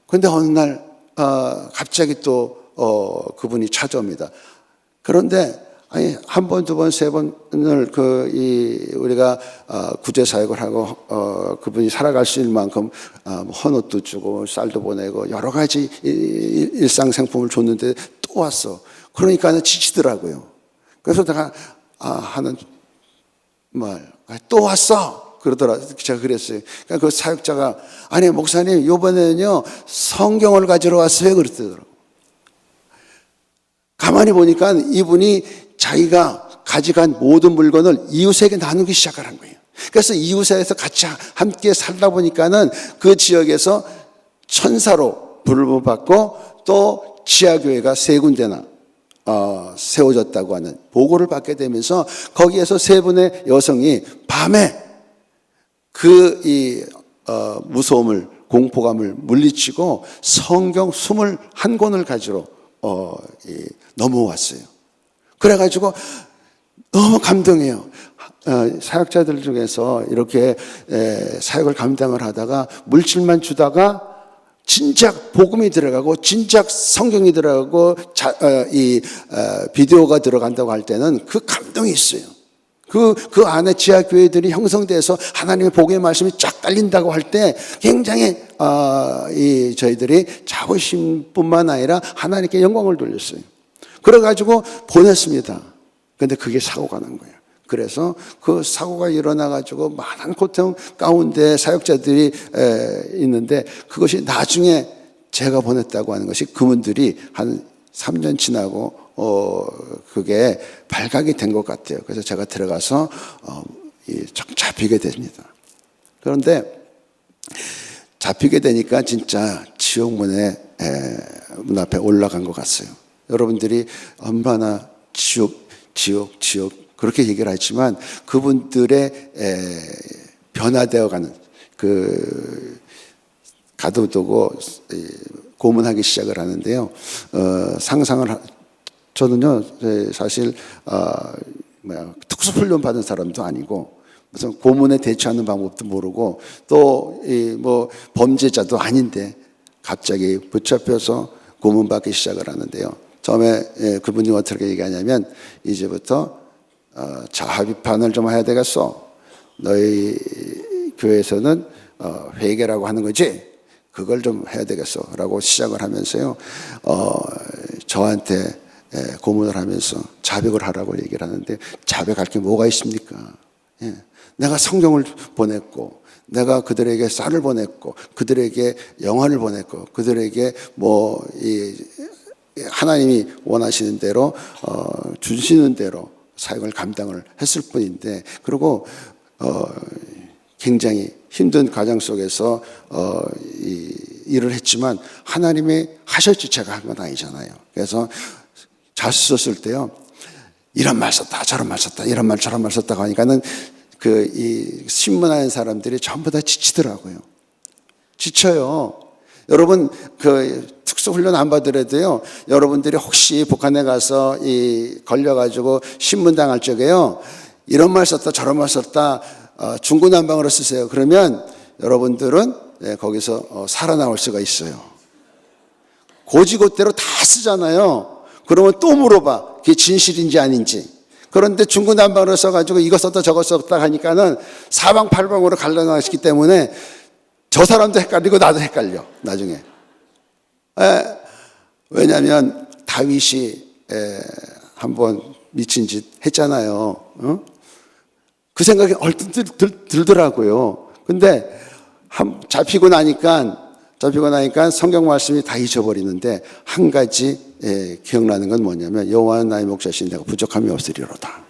Speaker 6: 그런데 어느 날 갑자기 또 그분이 찾아옵니다. 그런데 한 번, 두 번, 세 번을 우리가 구제 사역을 하고 그분이 살아갈 수 있는 만큼 헌옷도 주고 쌀도 보내고 여러 가지 일상생품을 줬는데 또 왔어. 그러니까 지치더라고요. 그래서 내가 하는 말, 또 왔어. 제가 그랬어요. 그러니까 그 사역자가 아니 목사님 이번에는요 성경을 가지러 왔어요. 그랬더라고요. 가만히 보니까 이분이 자기가 가져간 모든 물건을 이웃에게 나누기 시작하는 거예요. 그래서 이웃에서 같이 함께 살다 보니까는 그 지역에서 천사로 부름을 받고 또 지하교회가 3군데나 세워졌다고 하는 보고를 받게 되면서 거기에서 3분의 여성이 밤에 무서움을, 공포감을 물리치고 성경 21권을 가지러 넘어왔어요. 그래가지고 너무 감동해요. 사역자들 중에서 이렇게 사역을 감당을 하다가 물질만 주다가 진작 복음이 들어가고 진작 성경이 들어가고 비디오가 들어간다고 할 때는 그 감동이 있어요. 그 안에 지하교회들이 형성돼서 하나님의 복음의 말씀이 쫙 깔린다고 할 때 굉장히 저희들이 자부심뿐만 아니라 하나님께 영광을 돌렸어요. 그래가지고 보냈습니다. 근데 그게 사고가 난 거예요. 그래서 그 사고가 일어나가지고 많은 고통 가운데 사역자들이 있는데 그것이 나중에 제가 보냈다고 하는 것이 그분들이 한 3년 지나고 그게 발각이 된 것 같아요. 그래서 제가 들어가서 잡히게 됩니다. 그런데 잡히게 되니까 진짜 지옥문에 문 앞에 올라간 것 같아요. 여러분들이 얼마나 지옥 그렇게 얘기를 하지만 그분들의 변화되어가는 가둬두고 고문하기 시작을 하는데요. 저는요 사실 특수훈련 받은 사람도 아니고 무슨 고문에 대처하는 방법도 모르고 또 범죄자도 아닌데 갑자기 붙잡혀서 고문받기 시작을 하는데요. 처음에 그분이 어떻게 얘기하냐면 이제부터 자아 비판을 좀 해야 되겠어. 너희 교회에서는 회개라고 하는 거지. 그걸 좀 해야 되겠어. 라고 시작을 하면서요. 저한테 고문을 하면서 자백을 하라고 얘기를 하는데 자백할 게 뭐가 있습니까? 예. 내가 성경을 보냈고 내가 그들에게 쌀을 보냈고 그들에게 영혼을 보냈고 그들에게 하나님이 원하시는 대로 주시는 대로 사역을 감당을 했을 뿐인데 그리고 굉장히 힘든 과정 속에서 일을 했지만 하나님이 하셨지 제가 한 건 아니잖아요. 그래서 잘 썼을 때요 이런 말 썼다 저런 말 썼다 이런 말 저런 말 썼다고 하니까는 이 신문하는 사람들이 전부 다 지치더라고요. 지쳐요. 여러분 특수훈련 안 받으래도요 여러분들이 혹시 북한에 가서 걸려가지고 신문당할 적에요 이런 말 썼다 저런 말 썼다 중구난방으로 쓰세요. 그러면 여러분들은 거기서 살아나올 수가 있어요. 고지고대로 다 쓰잖아요. 그러면 또 물어봐. 그게 진실인지 아닌지. 그런데 중구난방으로 써가지고 이거 썼다 저거 썼다 하니까는 사방팔방으로 갈라나시기 때문에 저 사람도 헷갈리고 나도 헷갈려 나중에. 왜냐하면 다윗이 한번 미친 짓 했잖아요. 그 생각이 얼핏 들더라고요. 근데 잡히고 나니까 성경 말씀이 다 잊어버리는데 한 가지 기억나는 건 뭐냐면 여호와는 나의 목자시니 내가 부족함이 없으리로다.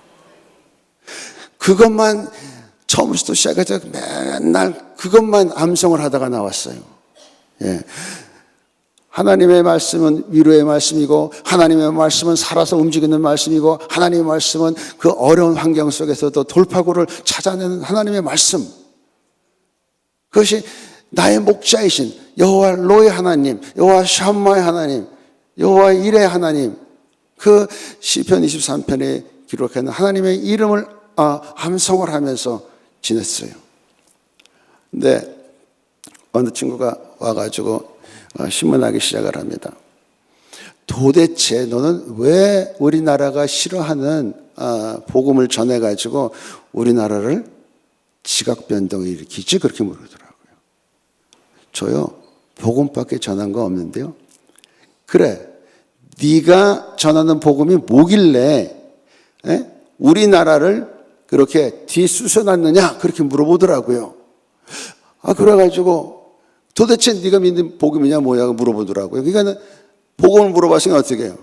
Speaker 6: 그것만 처음부터 시작해서 맨날 그것만 암송을 하다가 나왔어요. 하나님의 말씀은 위로의 말씀이고 하나님의 말씀은 살아서 움직이는 말씀이고 하나님의 말씀은 그 어려운 환경 속에서도 돌파구를 찾아내는 하나님의 말씀. 그것이 나의 목자이신 여호와 로의 하나님, 여호와 샴마의 하나님, 여호와 일의 하나님, 그 시편 23편에 기록하는 하나님의 이름을 암송을 하면서 지냈어요. 근데 어느 친구가 와가지고 신문하기 시작을 합니다. 도대체 너는 왜 우리나라가 싫어하는 복음을 전해가지고 우리나라를 지각변동을 일으키지? 그렇게 물으더라고요. 저요 복음밖에 전한 거 없는데요. 그래, 네가 전하는 복음이 뭐길래 우리나라를 그렇게 뒤쑤셔놨느냐? 그렇게 물어보더라고요. 그래가지고 도대체 네가 믿는 복음이냐 뭐야 물어보더라고요. 그러니까 복음을 물어봤으면 어떻게 해요?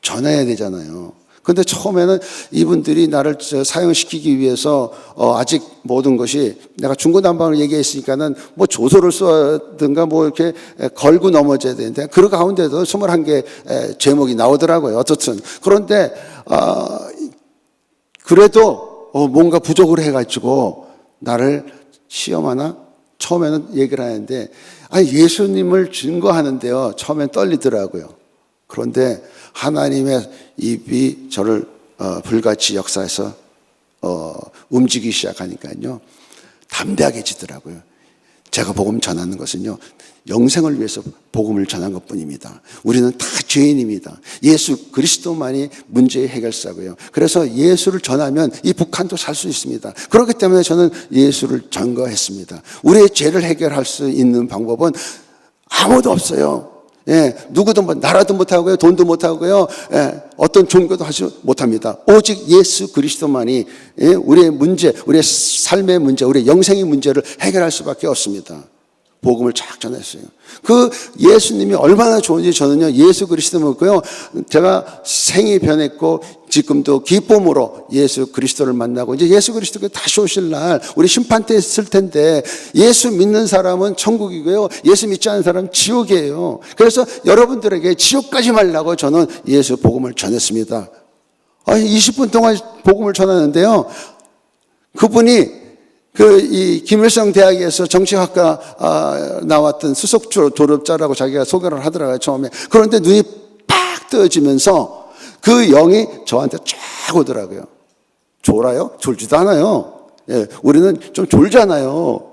Speaker 6: 전해야 되잖아요. 근데 처음에는 이분들이 나를 사용시키기 위해서 아직 모든 것이 내가 중구난방을 얘기했으니까는 뭐 조소를 써든가 뭐 이렇게 걸고 넘어져야 되는데 그 가운데도 21개 제목이 나오더라고요. 어떻든 그런데 그래도 뭔가 부족을 해가지고 나를 시험하나 처음에는 얘기를 하는데 예수님을 증거하는데요. 처음엔 떨리더라고요. 그런데 하나님의 입이 저를 불같이 역사해서 움직이기 시작하니까요. 담대하게지더라고요. 제가 복음 전하는 것은요. 영생을 위해서 복음을 전한 것뿐입니다. 우리는 다 죄인입니다. 예수 그리스도만이 문제의 해결사고요. 그래서 예수를 전하면 이 북한도 살 수 있습니다. 그렇기 때문에 저는 예수를 전거했습니다. 우리의 죄를 해결할 수 있는 방법은 아무도 없어요. 누구도 나라도 못하고요, 돈도 못하고요, 어떤 종교도 하지 못합니다. 오직 예수 그리스도만이 우리의 문제, 우리의 삶의 문제, 우리의 영생의 문제를 해결할 수밖에 없습니다. 복음을 쫙 전했어요. 그 예수님이 얼마나 좋은지 저는요, 예수 그리스도 믿고요, 제가 생이 변했고, 지금도 기쁨으로 예수 그리스도를 만나고, 이제 예수 그리스도가 다시 오실 날, 우리 심판대 있을 텐데, 예수 믿는 사람은 천국이고요, 예수 믿지 않는 사람은 지옥이에요. 그래서 여러분들에게 지옥 가지 말라고 저는 예수 복음을 전했습니다. 20분 동안 복음을 전하는데요, 그분이 이 김일성 대학에서 정치학과 나왔던 수석 졸업자라고 자기가 소개를 하더라고요, 처음에. 그런데 눈이 팍 뜨어지면서 그 영이 저한테 쫙 오더라고요. 졸아요? 졸지도 않아요. 우리는 좀 졸잖아요.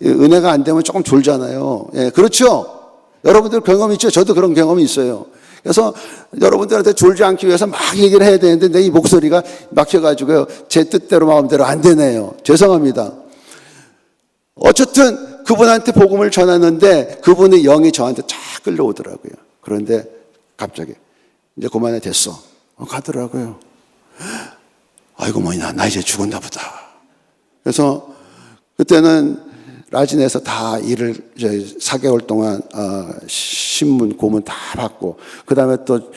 Speaker 6: 은혜가 안 되면 조금 졸잖아요. 그렇죠? 여러분들 경험 있죠? 저도 그런 경험이 있어요. 그래서 여러분들한테 졸지 않기 위해서 막 얘기를 해야 되는데 내 이 목소리가 막혀가지고요, 제 뜻대로 마음대로 안 되네요. 죄송합니다. 어쨌든 그분한테 복음을 전했는데 그분의 영이 저한테 쫙 끌려오더라고요. 그런데 갑자기 이제 그만해 됐어. 가더라고요. 아이고 뭐냐, 나 이제 죽었나 보다. 그래서 그때는 라진에서 다 일을 4개월 동안 신문 고문 다 받고, 그 다음에 또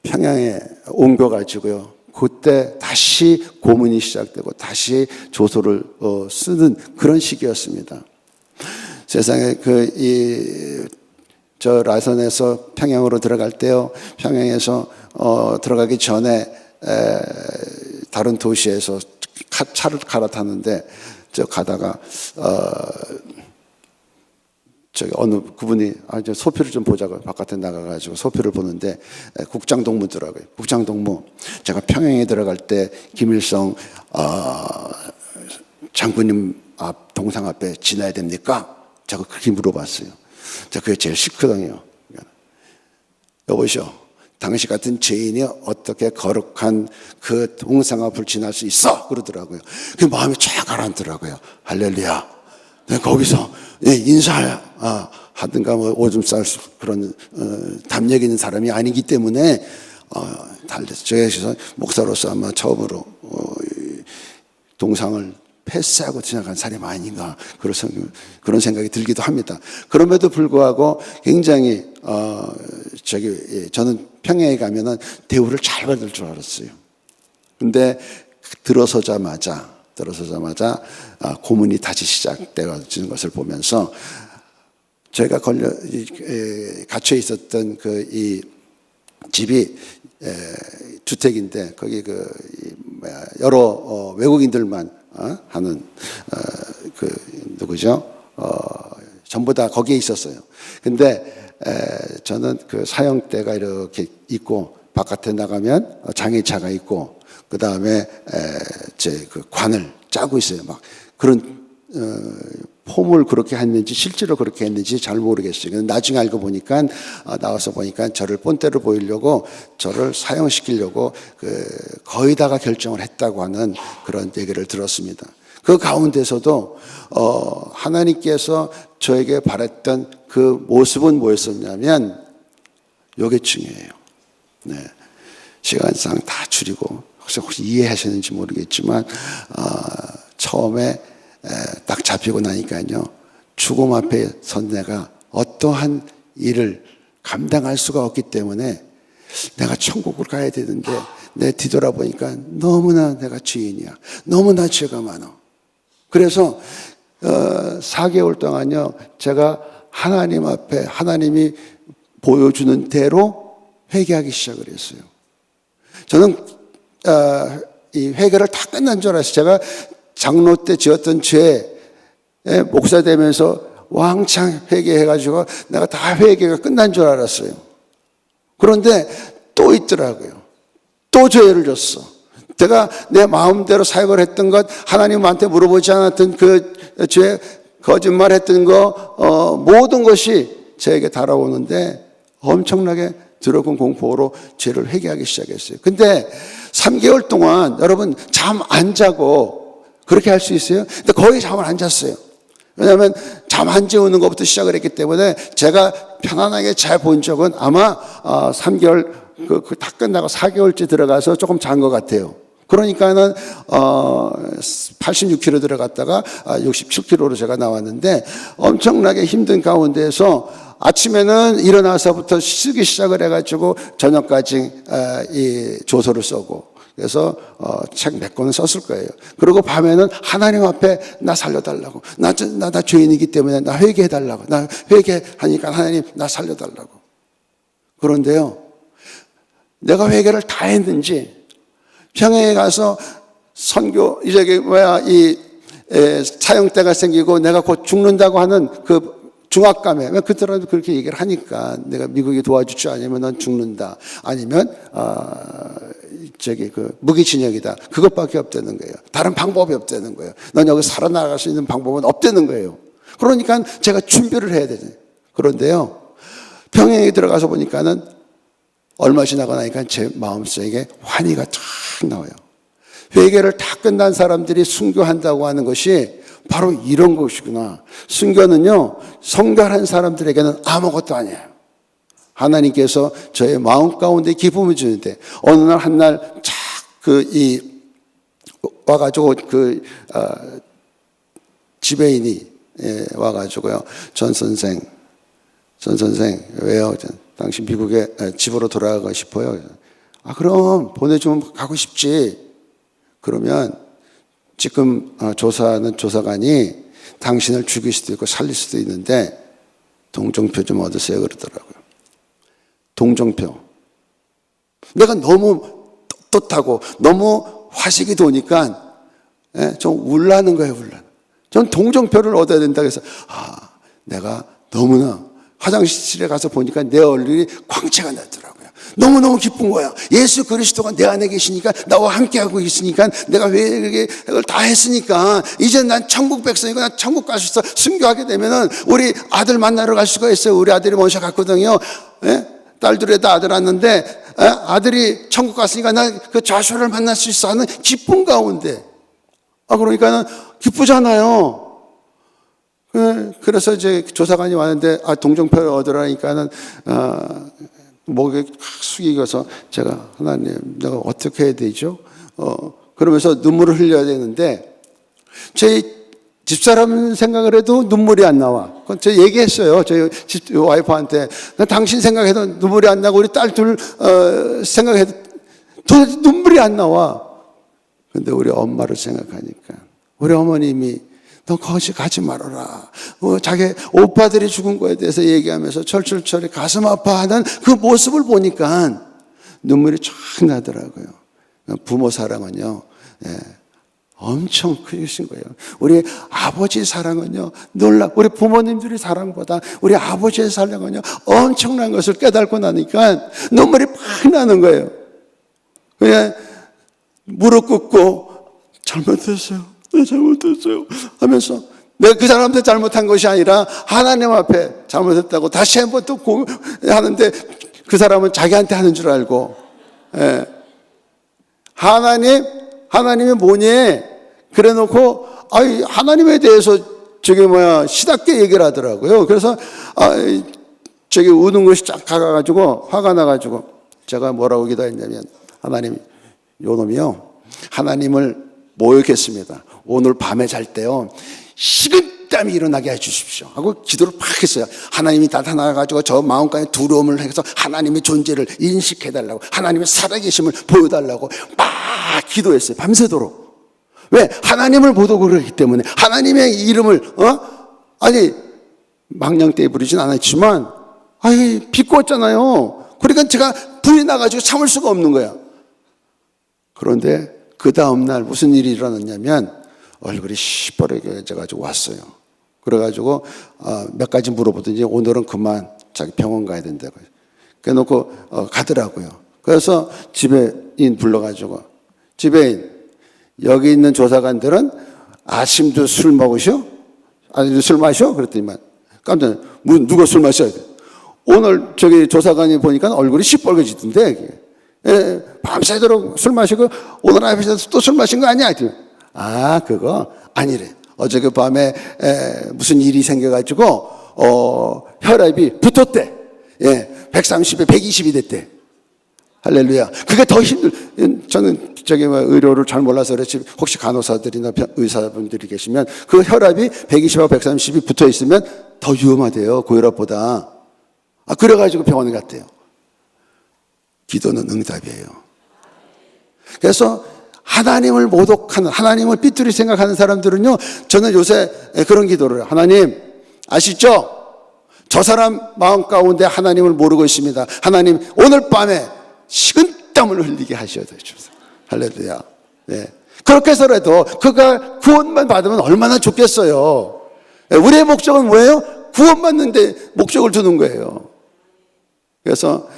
Speaker 6: 평양에 옮겨가지고요, 그때 다시 고문이 시작되고 다시 조소를 쓰는 그런 시기였습니다. 세상에 저 라선에서 평양으로 들어갈 때요, 평양에서 들어가기 전에 다른 도시에서 차를 갈아탔는데, 저 가다가 저기 어느 그분이 저 소표를 좀 보자고 바깥에 나가가지고 소표를 보는데 국장동무더라고요. 국장동무, 제가 평양에 들어갈 때 김일성 장군님 동상 앞에 지나야 됩니까? 제가 그렇게 물어봤어요. 제가 그게 제일 싫거든요. 여보시오, 당신 같은 죄인이 어떻게 거룩한 그 동상 앞을 지날 수 있어? 그러더라고요. 그 마음이 쫙 가라앉더라고요. 할렐루야. 내가 거기서 인사하든가 뭐 오줌 쌀 그런 담력 있는 사람이 아니기 때문에 달래서 저에서 목사로서 아마 처음으로 동상을 패스하고 지나간 사람이 아닌가 그런 생각이 들기도 합니다. 그럼에도 불구하고 굉장히 저는 평양에 가면은 대우를 잘 받을 줄 알았어요. 근데 들어서자마자 고문이 다시 시작되어지는 것을 보면서 저희가 갇혀 있었던 이 집이 주택인데 거기 여러 외국인들만 하는 누구죠? 전부 다 거기에 있었어요. 근데 저는 그 사형대가 이렇게 있고 바깥에 나가면 장애차가 있고 그 다음에 제 그 관을 짜고 있어요. 막 그런 폼을 그렇게 했는지 실제로 그렇게 했는지 잘 모르겠어요. 근데 나중에 알고 보니까 나와서 보니까 저를 본때를 보이려고 저를 사형시키려고 거의 다가 결정을 했다고 하는 그런 얘기를 들었습니다. 그 가운데서도 하나님께서 저에게 바랬던 그 모습은 뭐였었냐면 요게 중요해요. 네. 시간상 다 줄이고 혹시 이해하셨는지 모르겠지만 처음에 딱 잡히고 나니까요, 죽음 앞에 선 내가 어떠한 일을 감당할 수가 없기 때문에 내가 천국을 가야 되는데 내 뒤돌아보니까 너무나 내가 죄인이야. 너무나 죄가 많아. 그래서 4개월 동안요, 제가 하나님 앞에 하나님이 보여주는 대로 회개하기 시작을 했어요. 저는 이 회개를 다 끝난 줄 알았어요. 제가 장로 때 지었던 죄에 목사 되면서 왕창 회개해가지고 내가 다 회개가 끝난 줄 알았어요. 그런데 또 있더라고요. 또 죄를 졌어. 제가 내 마음대로 사역을 했던 것, 하나님한테 물어보지 않았던 그 죄, 거짓말했던 거, 모든 것이 저에게 달아오는데 엄청나게 들어간 공포로 죄를 회개하기 시작했어요. 근데 3개월 동안 여러분 잠 안 자고 그렇게 할 수 있어요? 근데 거의 잠을 안 잤어요. 왜냐하면 잠 안 재우는 것부터 시작을 했기 때문에 제가 편안하게 잘 본 적은 아마 3개월 다 끝나고 4개월째 들어가서 조금 잔 것 같아요. 그러니까는 86kg 들어갔다가 67kg로 제가 나왔는데 엄청나게 힘든 가운데에서 아침에는 일어나서부터 쓰기 시작을 해가지고 저녁까지 이 조서를 쓰고 그래서 책 몇 권은 썼을 거예요. 그리고 밤에는 하나님 앞에 나 살려달라고, 나 죄인이기 때문에 나 회개해달라고, 나 회개하니까 하나님 나 살려달라고. 그런데요, 내가 회개를 다 했는지 평양에 가서 선교 이 사형대가 생기고 내가 곧 죽는다고 하는 그 중압감에, 그때라도 그렇게 얘기를 하니까 내가 미국이 도와줄 줄 아니면 넌 죽는다, 아니면 무기징역이다, 그것밖에 없다는 거예요. 다른 방법이 없다는 거예요. 넌 여기 살아나갈 수 있는 방법은 없다는 거예요. 그러니까 제가 준비를 해야 되죠. 그런데요, 평양에 들어가서 보니까는 얼마 지나고 나니까 제 마음속에 환희가 탁 나와요. 회개를 다 끝난 사람들이 순교한다고 하는 것이 바로 이런 것이구나. 순교는요, 성결한 사람들에게는 아무것도 아니에요. 하나님께서 저의 마음 가운데 기쁨을 주는데 어느 날 한날 와가지고 지배인이 와가지고요, 전 선생 왜요? 당신 미국에 집으로 돌아가고 싶어요. 그럼 보내주면 가고 싶지. 그러면 지금 조사하는 조사관이 당신을 죽일 수도 있고 살릴 수도 있는데 동정표 좀 얻으세요 그러더라고요. 동정표. 내가 너무 떳떳하고 너무 화식이 도니까 좀 울라는 거예요. 전 동정표를 얻어야 된다고 해서 내가 너무나 화장실에 가서 보니까 내 얼굴이 광채가 나더라고요. 너무너무 기쁜 거야. 예수 그리스도가 내 안에 계시니까, 나와 함께하고 있으니까, 내가 왜 이걸 다 했으니까 이제 난 천국 백성이고 난 천국 갈 수 있어. 순교하게 되면은 우리 아들 만나러 갈 수가 있어요. 우리 아들이 먼저 갔거든요. 딸 둘에다 아들 낳았는데 아들이 천국 갔으니까 나 그 좌쇼를 만날 수 있어 하는 기쁨 가운데 그러니까는 기쁘잖아요. 그래서 이제 조사관이 왔는데 동정표를 얻으라니까는 목에 숙이고서 제가 하나님 내가 어떻게 해야 되죠? 그러면서 눈물을 흘려야 되는데 제 집사람 생각을 해도 눈물이 안 나와. 그건 제가 얘기했어요. 저희 와이프한테 나 당신 생각해도 눈물이 안 나고 우리 딸 둘 생각해도 도대체 눈물이 안 나와. 근데 우리 엄마를 생각하니까 우리 어머님이 너 거기 가지 말아라. 자기 오빠들이 죽은 거에 대해서 얘기하면서 철철철이 가슴 아파하는 그 모습을 보니까 눈물이 쫙 나더라고요. 부모 사랑은요, 엄청 크신 거예요. 우리 아버지 사랑은요, 우리 부모님들의 사랑보다 우리 아버지의 사랑은요, 엄청난 것을 깨닫고 나니까 눈물이 팍 나는 거예요. 그냥 무릎 꿇고 잘못했어요. 네, 잘못했어요. 하면서 내가 그 사람한테 잘못한 것이 아니라 하나님 앞에 잘못했다고 다시 한번 또 하는데 그 사람은 자기한테 하는 줄 알고 하나님이 뭐니? 그래 놓고 하나님에 대해서 시답게 얘기를 하더라고요. 그래서 우는 것이 쫙 다가가지고 화가 나가지고 제가 뭐라고 기도했냐면 하나님 요놈이요 하나님을 모욕했습니다. 오늘 밤에 잘 때요 식은땀이 일어나게 해주십시오 하고 기도를 팍 했어요. 하나님이 나타나가지고 저 마음가에 두려움을 해서 하나님의 존재를 인식해달라고 하나님의 살아계심을 보여달라고 막 기도했어요. 밤새도록. 왜? 하나님을 못 오고 그러기 때문에 하나님의 이름을 망령되이 부르진 않았지만 비꼬았잖아요. 그러니까 제가 불이 나가지고 참을 수가 없는 거야. 그런데 그 다음날 무슨 일이 일어났냐면 얼굴이 시뻘겋게 왔어요. 그래가지고 몇 가지 물어보더니 오늘은 그만 자기 병원 가야 된다고 그래놓고 가더라고요. 그래서 지배인 불러가지고 지배인 여기 있는 조사관들은 아침도 술 먹으셔? 아침도 술 마셔? 그랬더니만 깜짝 누가 술 마셔야 돼? 오늘 조사관이 보니까 얼굴이 시뻘개지던데 밤새도록 술 마시고 오늘 앞에서 또 술 마신 거 아니야? 그거 아니래. 어제 그 밤에 무슨 일이 생겨가지고 혈압이 붙었대. 130에 120이 됐대. 할렐루야. 그게 더 저는 의료를 잘 몰라서 그렇지 혹시 간호사들이나 의사분들이 계시면 그 혈압이 120하고 130이 붙어 있으면 더 위험하대요. 고혈압보다. 그래가지고 병원에 갔대요. 기도는 응답이에요. 그래서 하나님을 모독하는 하나님을 삐뚤이 생각하는 사람들은요 저는 요새 그런 기도를 해요. 하나님 아시죠? 저 사람 마음 가운데 하나님을 모르고 있습니다. 하나님 오늘 밤에 식은땀을 흘리게 하셔야 돼요. 할렐루야. 그렇게 해서라도 그가 구원만 받으면 얼마나 좋겠어요. 우리의 목적은 뭐예요? 구원받는데 목적을 두는 거예요. 그래서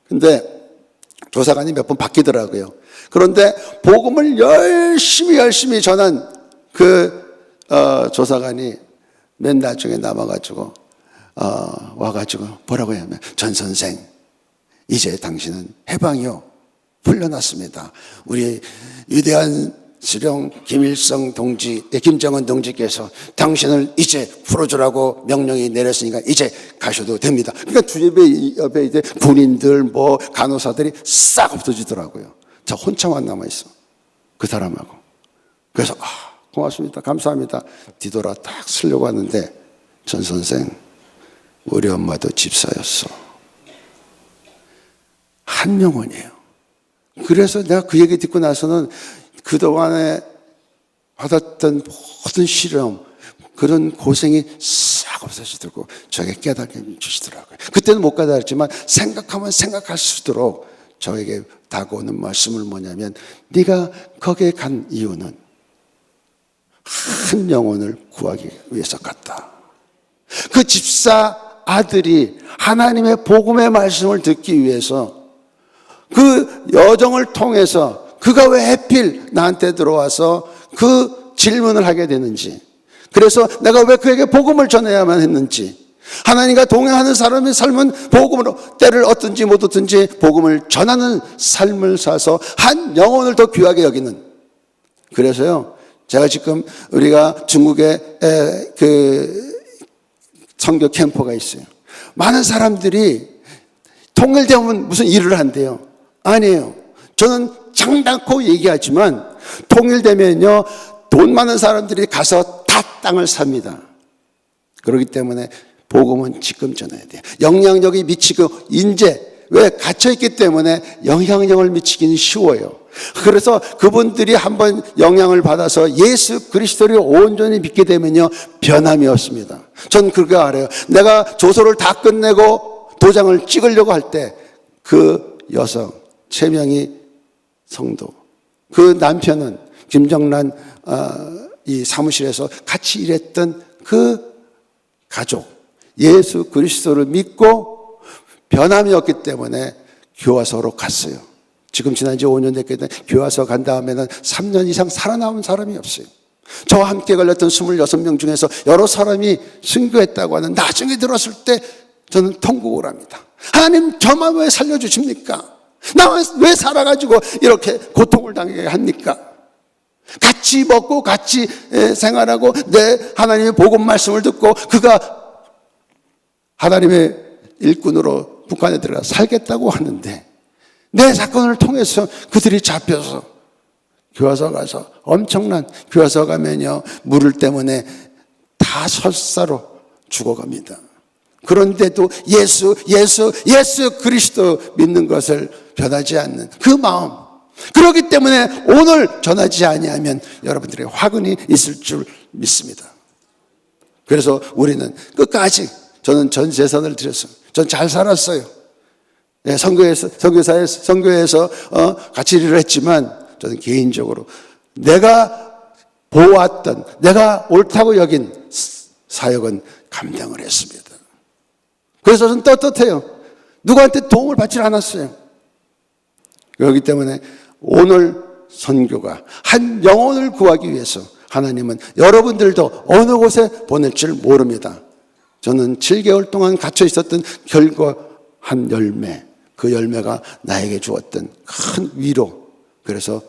Speaker 6: 근데 조사관이 몇 번 바뀌더라고요. 그런데 복음을 열심히 전한 조사관이 맨 나중에 남아가지고 와가지고 뭐라고 하냐면 전 선생 이제 당신은 해방이요 풀려났습니다. 우리 위대한 수령 김정은 동지께서 당신을 이제 풀어주라고 명령이 내렸으니까 이제 가셔도 됩니다. 그러니까 주변에 옆에 이제 군인들 간호사들이 싹 없어지더라고요. 저 혼자만 남아있어. 그 사람하고. 그래서 고맙습니다. 감사합니다. 뒤돌아 딱 쓰려고 하는데 전 선생 우리 엄마도 집사였어. 한 영혼이에요. 그래서 내가 그 얘기 듣고 나서는 그동안에 받았던 모든 시험, 그런 고생이 싹 없어지더라고. 저에게 깨닫게 주시더라고요. 그때는 못 깨달았지만 생각하면 생각할수록 저에게 다가오는 말씀을 뭐냐면 네가 거기에 간 이유는 한 영혼을 구하기 위해서 갔다. 그 집사 아들이 하나님의 복음의 말씀을 듣기 위해서 그 여정을 통해서 그가 왜 하필 나한테 들어와서 그 질문을 하게 되는지, 그래서 내가 왜 그에게 복음을 전해야만 했는지, 하나님과 동행하는 사람의 삶은 복음으로 때를 얻든지 못 얻든지 복음을 전하는 삶을 사서 한 영혼을 더 귀하게 여기는. 그래서요, 제가 지금 우리가 중국에 그 선교 캠프가 있어요. 많은 사람들이 통일되면 무슨 일을 한대요. 아니에요. 저는 장담코 얘기하지만 통일되면요, 돈 많은 사람들이 가서 다 땅을 삽니다. 그렇기 때문에 복음은 지금 전해야 돼요. 영향력이 미치고 인재, 왜 갇혀있기 때문에 영향력을 미치기는 쉬워요. 그래서 그분들이 한번 영향을 받아서 예수 그리스도를 온전히 믿게 되면요, 변함이 없습니다. 전 그거 알아요. 내가 조서를 다 끝내고 도장을 찍으려고 할 때 그 여성 3명이 성도, 그 남편은 김정란 이 사무실에서 같이 일했던 그 가족, 예수 그리스도를 믿고 변함이 없기 때문에 교화소로 갔어요. 지금 지난 지 5년 됐기 때문에 교화소 간 다음에는 3년 이상 살아남은 사람이 없어요. 저와 함께 걸렸던 26명 중에서 여러 사람이 순교했다고 하는, 나중에 들었을 때 저는 통곡을 합니다. 하나님, 저만 왜 살려주십니까? 나 왜 살아가지고 이렇게 고통을 당하게 합니까? 같이 먹고 같이 생활하고 내 하나님의 복음 말씀을 듣고 그가 하나님의 일꾼으로 북한에 들어가 살겠다고 하는데 내 사건을 통해서 그들이 잡혀서 교화소 가서 엄청난, 교화소 가면요, 물을 때문에 다 설사로 죽어갑니다. 그런데도 예수 그리스도 믿는 것을 변하지 않는 그 마음, 그렇기 때문에 오늘 전하지 아니하면 여러분들의 화근이 있을 줄 믿습니다. 그래서 우리는 끝까지, 저는 전 재산을 드렸어요. 전 잘 살았어요. 선교에서 같이 일을 했지만 저는 개인적으로 내가 보았던, 내가 옳다고 여긴 사역은 감당을 했습니다. 그래서 저는 떳떳해요. 누구한테 도움을 받지 않았어요. 그렇기 때문에 오늘 선교가 한 영혼을 구하기 위해서 하나님은 여러분들도 어느 곳에 보낼 줄 모릅니다. 저는 7개월 동안 갇혀 있었던 결과 한 열매, 그 열매가 나에게 주었던 큰 위로. 그래서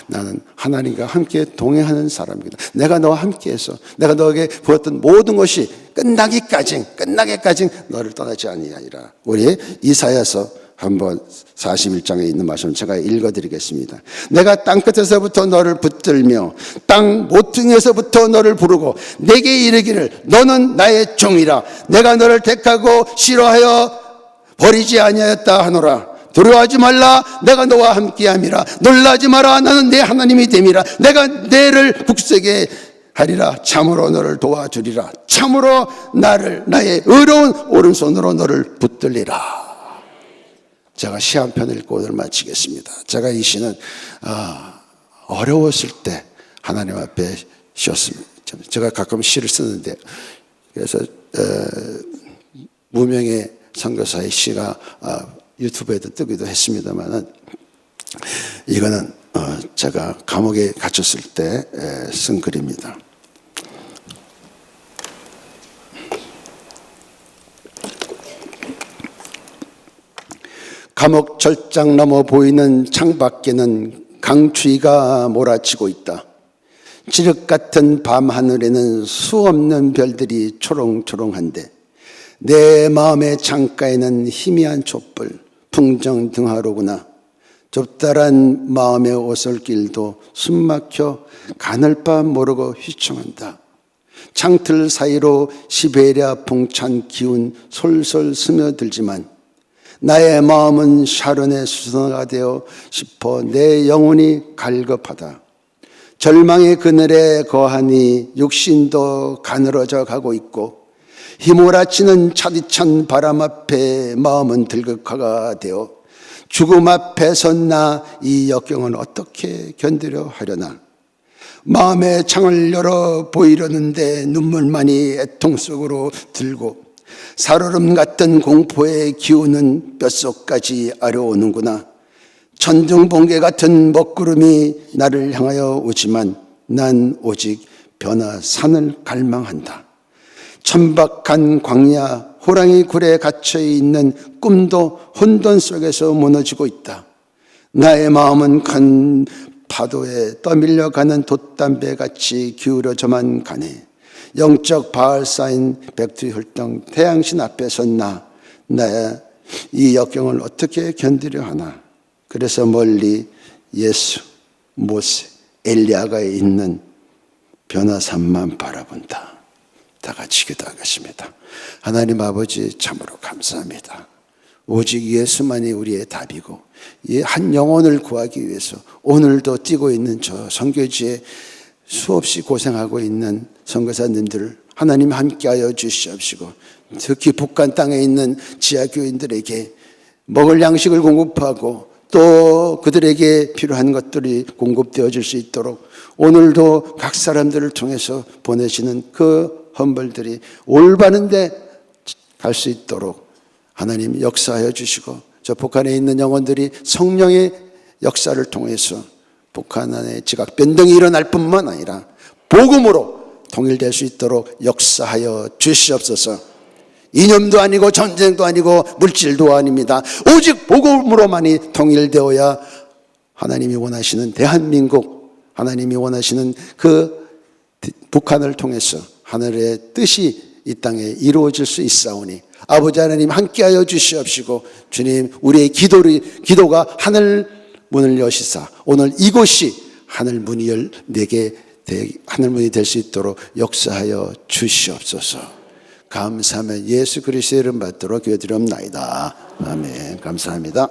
Speaker 6: 나는 하나님과 함께 동행하는 사람이다. 내가 너와 함께해서 내가 너에게 부었던 모든 것이 끝나기까지 너를 떠나지 아니하리라. 우리 이사야서 한번 41장에 있는 말씀을 제가 읽어드리겠습니다. 내가 땅끝에서부터 너를 붙들며 땅 모퉁이에서부터 너를 부르고 내게 이르기를 너는 나의 종이라. 내가 너를 택하고 싫어하여 버리지 아니하였다 하노라. 두려워하지 말라. 내가 너와 함께함이라. 놀라지 마라. 나는 내 하나님이 됨이라. 내가 너를 굳세게 하리라. 참으로 너를 도와주리라. 참으로 나의 의로운 오른손으로 너를 붙들리라. 제가 시 한 편 읽고 오늘 마치겠습니다. 제가 이 시는 어려웠을 때 하나님 앞에 쉬었습니다. 제가 가끔 시를 쓰는데, 그래서 무명의 선교사의 시가 유튜브에도 뜨기도 했습니다만은, 이거는 제가 감옥에 갇혔을 때 쓴 글입니다. 감옥 절장 넘어 보이는 창밖에는 강추위가 몰아치고 있다. 칠흑 같은 밤하늘에는 수없는 별들이 초롱초롱한데 내 마음의 창가에는 희미한 촛불, 풍정 등하로구나. 좁다란 마음의 오솔길도 숨막혀 가늘바 모르고 휘청한다. 창틀 사이로 시베리아 풍찬 기운 솔솔 스며들지만 나의 마음은 샤론의 수선화가 되어 싶어 내 영혼이 갈급하다. 절망의 그늘에 거하니 육신도 가늘어져 가고 있고 휘몰아치는 차디찬 바람 앞에 마음은 들극화가 되어 죽음 앞에 섰나 이 역경은 어떻게 견디려 하려나. 마음의 창을 열어 보이려는데 눈물만이 애통 속으로 들고 살얼음 같은 공포의 기운은 뼛속까지 아려오는구나. 천둥번개 같은 먹구름이 나를 향하여 오지만 난 오직 변화산을 갈망한다. 천박한 광야, 호랑이 굴에 갇혀 있는 꿈도 혼돈 속에서 무너지고 있다. 나의 마음은 큰 파도에 떠밀려가는 돛담배같이 기울어져만 가네. 영적 바알 쌓인 백두의 혈통 태양신 앞에 섰나 나의 이 역경을 어떻게 견디려 하나. 그래서 멀리 예수, 모세, 엘리야가 있는 변화산만 바라본다. 다 같이 기도하겠습니다. 하나님 아버지 참으로 감사합니다. 오직 예수만이 우리의 답이고 이 한 영혼을 구하기 위해서 오늘도 뛰고 있는 저 선교지에 수없이 고생하고 있는 선교사님들 하나님 함께하여 주시옵시고 특히 북한 땅에 있는 지하교인들에게 먹을 양식을 공급하고 또 그들에게 필요한 것들이 공급되어질 수 있도록 오늘도 각 사람들을 통해서 보내시는 그 헌벌들이 올바른 데 갈 수 있도록 하나님 역사하여 주시고 저 북한에 있는 영혼들이 성령의 역사를 통해서 북한 안에 지각 변동이 일어날 뿐만 아니라 복음으로 통일될 수 있도록 역사하여 주시옵소서. 이념도 아니고 전쟁도 아니고 물질도 아닙니다. 오직 복음으로만이 통일되어야 하나님이 원하시는 대한민국, 하나님이 원하시는 그 북한을 통해서 하늘의 뜻이 이 땅에 이루어질 수 있사오니 아버지 하나님 함께하여 주시옵시고 주님 우리의 기도가 하늘 문을 여시사 오늘 이곳이 하늘 문이 하늘 문이 될 수 있도록 역사하여 주시옵소서. 감사하며 예수 그리스도의 이름 받도록 기도드리옵나이다. 아멘. 감사합니다.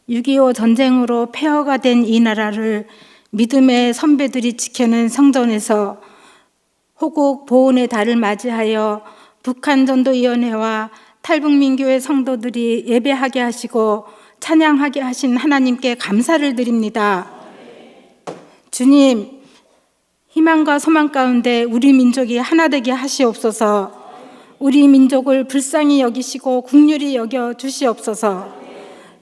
Speaker 7: 6.25 전쟁으로 폐허가 된 이 나라를 믿음의 선배들이 지켜낸 성전에서 호국 보훈의 달을 맞이하여 북한전도위원회와 탈북민교회 성도들이 예배하게 하시고 찬양하게 하신 하나님께 감사를 드립니다. 주님, 희망과 소망 가운데 우리 민족이 하나 되게 하시옵소서. 우리 민족을 불쌍히 여기시고 국률이 여겨 주시옵소서.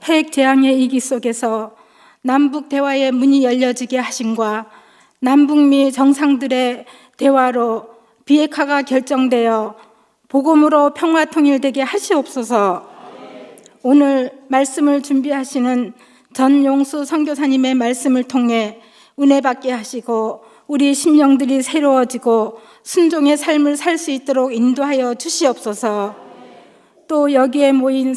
Speaker 7: 핵 재앙의 위기 속에서 남북 대화의 문이 열려지게 하심과 남북미 정상들의 대화로 비핵화가 결정되어 복음으로 평화 통일되게 하시옵소서. 오늘 말씀을 준비하시는 전용수 선교사님의 말씀을 통해 은혜 받게 하시고 우리 심령들이 새로워지고 순종의 삶을 살 수 있도록 인도하여 주시옵소서. 또 여기에 모인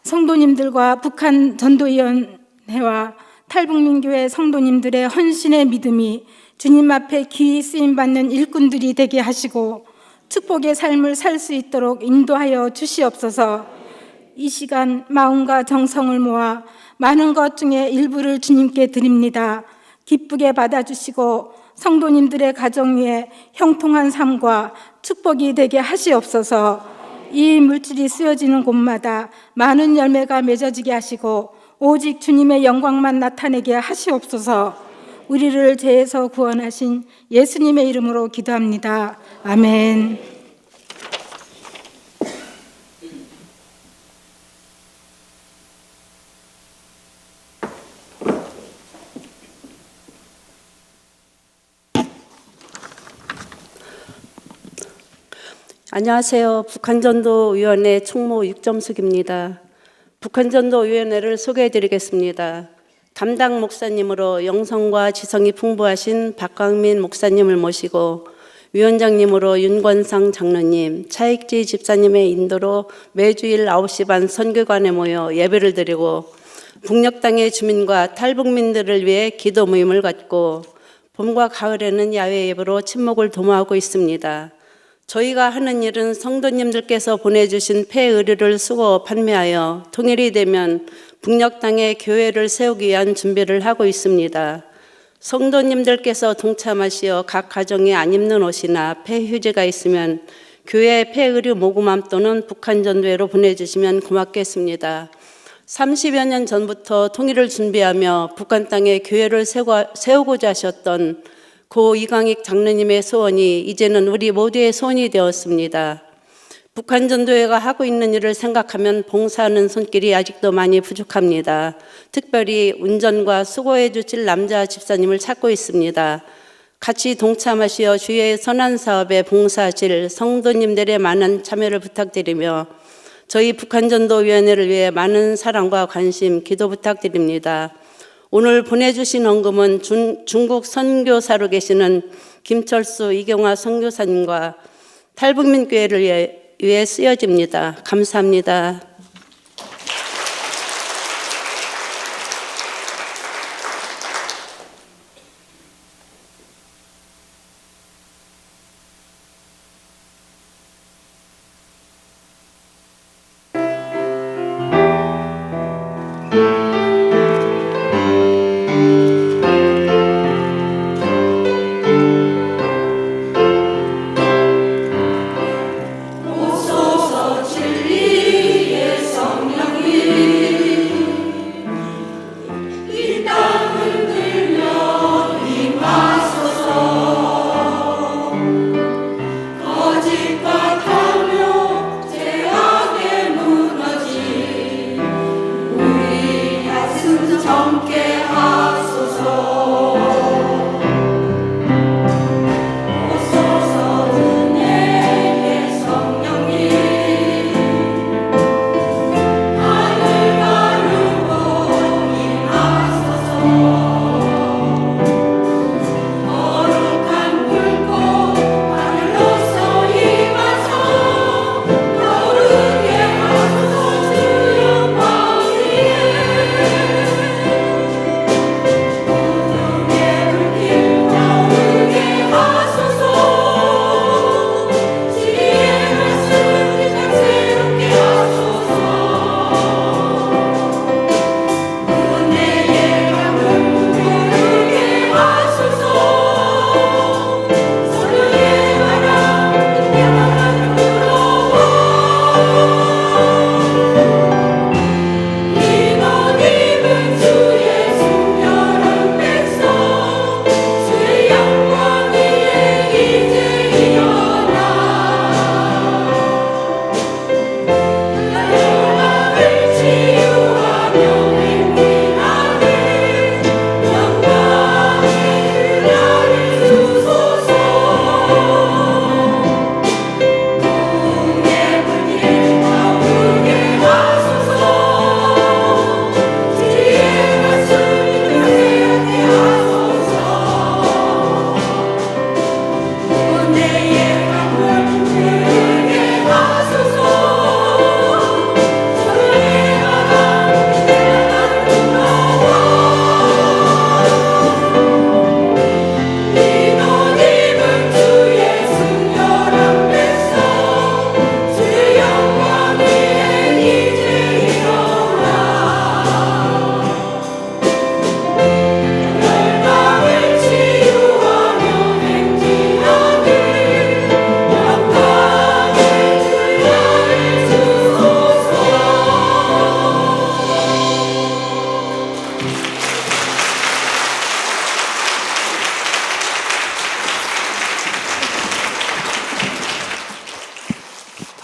Speaker 7: 성도님들과 북한 전도위원회와 탈북민교회 성도님들의 헌신의 믿음이 주님 앞에 귀히 쓰임받는 일꾼들이 되게 하시고 축복의 삶을 살 수 있도록 인도하여 주시옵소서. 이 시간 마음과 정성을 모아 많은 것 중에 일부를 주님께 드립니다. 기쁘게 받아주시고 성도님들의 가정 위에 형통한 삶과 축복이 되게 하시옵소서. 이 물질이 쓰여지는 곳마다 많은 열매가 맺어지게 하시고 오직 주님의 영광만 나타내게 하시옵소서. 우리를 죄에서 구원하신 예수님의 이름으로 기도합니다. 아멘.
Speaker 8: 안녕하세요. 북한전도위원회 총무 육점숙입니다. 북한전도위원회를 소개해드리겠습니다. 담당 목사님으로 영성과 지성이 풍부하신 박광민 목사님을 모시고 위원장님으로 윤권상 장로님, 차익지 집사님의 인도로 매주일 9시 반 선교관에 모여 예배를 드리고 북녘 땅의 주민과 탈북민들을 위해 기도 모임을 갖고 봄과 가을에는 야외 예배로 친목을 도모하고 있습니다. 저희가 하는 일은 성도님들께서 보내주신 폐의류를 수거 판매하여 통일이 되면 북녘 땅에 교회를 세우기 위한 준비를 하고 있습니다. 성도님들께서 동참하시어 각 가정에 안 입는 옷이나 폐휴지가 있으면 교회 폐의류 모금함 또는 북한전도회로 보내주시면 고맙겠습니다. 30여 년 전부터 통일을 준비하며 북한 땅에 교회를 세우고자 하셨던 고 이광익 장로님의 소원이 이제는 우리 모두의 소원이 되었습니다. 북한전도회가 하고 있는 일을 생각하면 봉사하는 손길이 아직도 많이 부족합니다. 특별히 운전과 수고해 주실 남자 집사님을 찾고 있습니다. 같이 동참하시어 주의 선한 사업에 봉사하실 성도님들의 많은 참여를 부탁드리며 저희 북한전도위원회를 위해 많은 사랑과 관심, 기도 부탁드립니다. 오늘 보내주신 헌금은 중국 선교사로 계시는 김철수 이경화 선교사님과 탈북민교회를 위해 쓰여집니다. 감사합니다.
Speaker 2: 진리의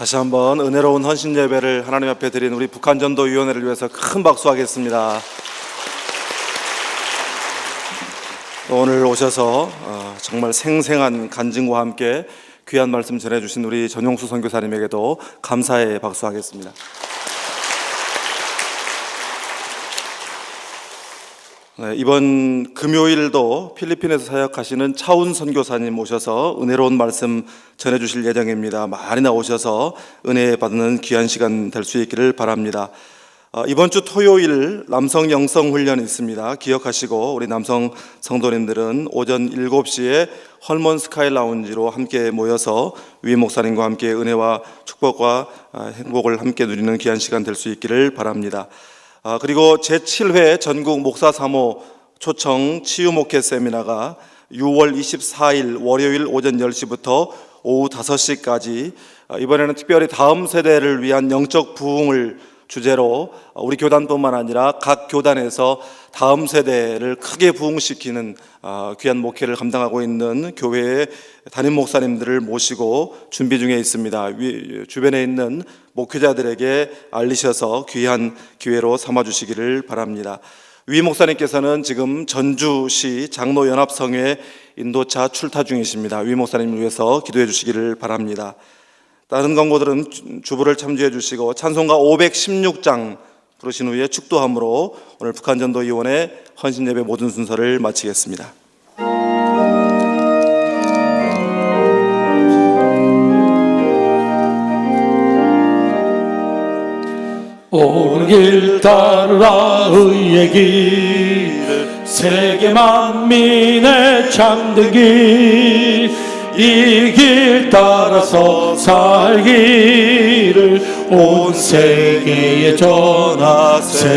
Speaker 9: 다시 한번 은혜로운 헌신 예배를 하나님 앞에 드린 우리 북한전도위원회를 위해서 큰 박수하겠습니다. 오늘 오셔서 정말 생생한 간증과 함께 귀한 말씀 전해주신 우리 전용수 선교사님에게도 감사의 박수하겠습니다. 네, 이번 금요일도 필리핀에서 사역하시는 차운 선교사님 모셔서 은혜로운 말씀 전해주실 예정입니다. 많이 나오셔서 은혜 받는 귀한 시간 될 수 있기를 바랍니다. 이번 주 토요일 남성 영성 훈련이 있습니다. 기억하시고 우리 남성 성도님들은 오전 7시에 헐몬 스카이 라운지로 함께 모여서 위 목사님과 함께 은혜와 축복과 행복을 함께 누리는 귀한 시간 될 수 있기를 바랍니다. 그리고 제7회 전국 목사 3호 초청 치유 목회 세미나가 6월 24일 월요일 오전 10시부터 오후 5시까지 이번에는 특별히 다음 세대를 위한 영적 부흥을 주제로 우리 교단뿐만 아니라 각 교단에서 다음 세대를 크게 부흥시키는 귀한 목회를 감당하고 있는 교회의 담임 목사님들을 모시고 준비 중에 있습니다. 주변에 있는 목회자들에게 알리셔서 귀한 기회로 삼아주시기를 바랍니다. 위 목사님께서는 지금 전주시 장로연합성회 인도차 출타 중이십니다. 위 목사님을 위해서 기도해 주시기를 바랍니다. 다른 광고들은 주보를 참조해 주시고 찬송가 516장 부르신 후에 축도함으로 오늘 북한전도위원회 헌신예배 모든 순서를 마치겠습니다.
Speaker 1: 옳은 길 따르라 의의 길 세계 만민의 참된 길 이 길 따라서 살기를 온 세계에 전하세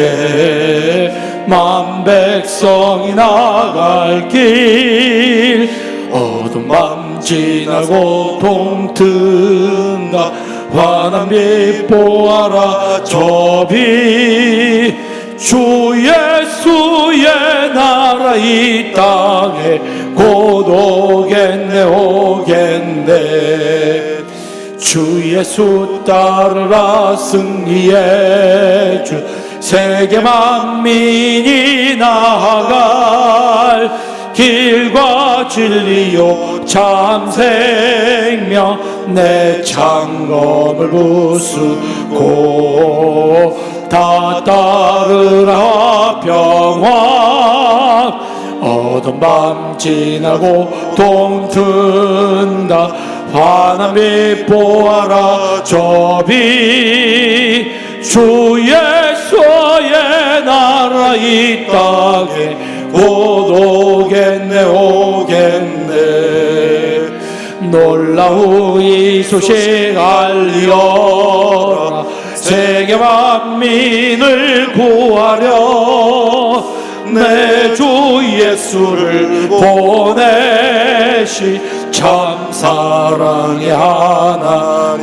Speaker 1: 만 백성이 나갈 길 어두운 밤 지나고 동튼다 환한 빛 보아라 저 빛 주 예수의 나라 이 땅에 곧 오겠네 오겠네 주 예수 따르라 승리의 주 세계 만민이 나아갈 길과 진리요 참 생명 내 창검을 부수고 다 따르라 평화 어두운 밤 지나고 동튼다 환한 빛 보아라 저 빛 주 예수의 나라 이 땅에 곧 오겠네 오겠네 놀라운 이 소식 알리어라 세계 만민을 구하려 내 주 예수를 보내시 참 사랑의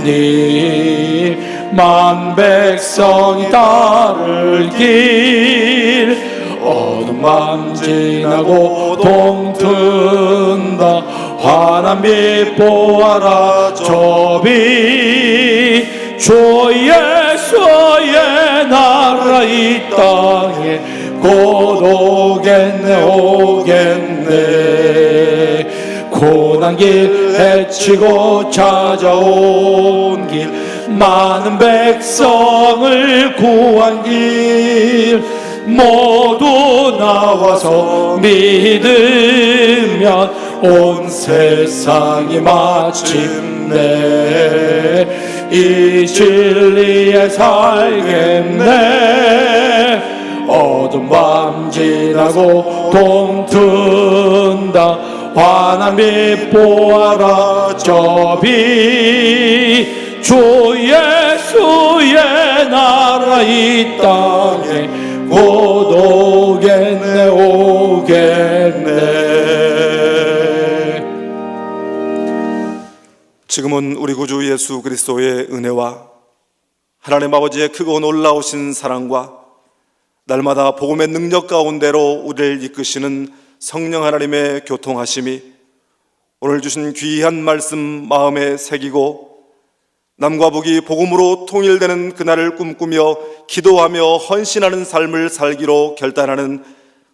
Speaker 1: 하나님 만 백성이 따를 길 어두운 밤 지나고 동튼다 환한 빛 보아라 저 빛 주 예수의 나라 이 땅에 곧 오겠네 오겠네 고난 길 헤치고 찾아온 길 많은 백성을 구한 길 모두 나와서 믿으면 온 세상이 마침내 이 진리에 살겠네 어두운 밤 지나고 동튼다 환한 빛 보아라 저 빛 주 예수의 나라 이 땅에 곧 오겠네 오겠네
Speaker 9: 지금은 우리 구주 예수 그리스도의 은혜와 하나님 아버지의 크고 놀라우신 사랑과 날마다 복음의 능력 가운데로 우리를 이끄시는 성령 하나님의 교통하심이 오늘 주신 귀한 말씀 마음에 새기고 남과 북이 복음으로 통일되는 그날을 꿈꾸며 기도하며 헌신하는 삶을 살기로 결단하는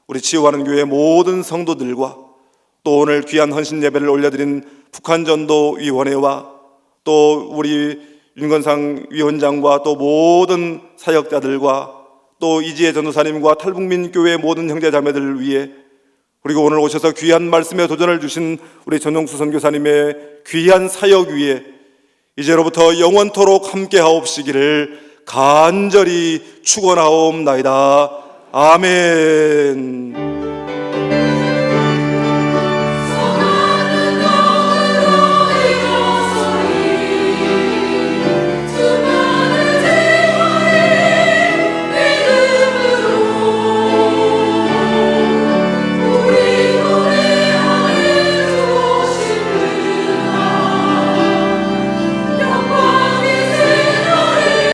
Speaker 9: 우리 치유하는 교회 모든 성도들과 또 오늘 귀한 헌신 예배를 올려드린 북한전도위원회와 또 우리 윤건상 위원장과 또 모든 사역자들과 또 이지혜 전도사님과 탈북민 교회 모든 형제자매들을 위해, 그리고 오늘 오셔서 귀한 말씀에 도전을 주신 우리 전용수 선교사님의 귀한 사역 위에 이제로부터 영원토록 함께하옵시기를 간절히 축원하옵나이다. 아멘.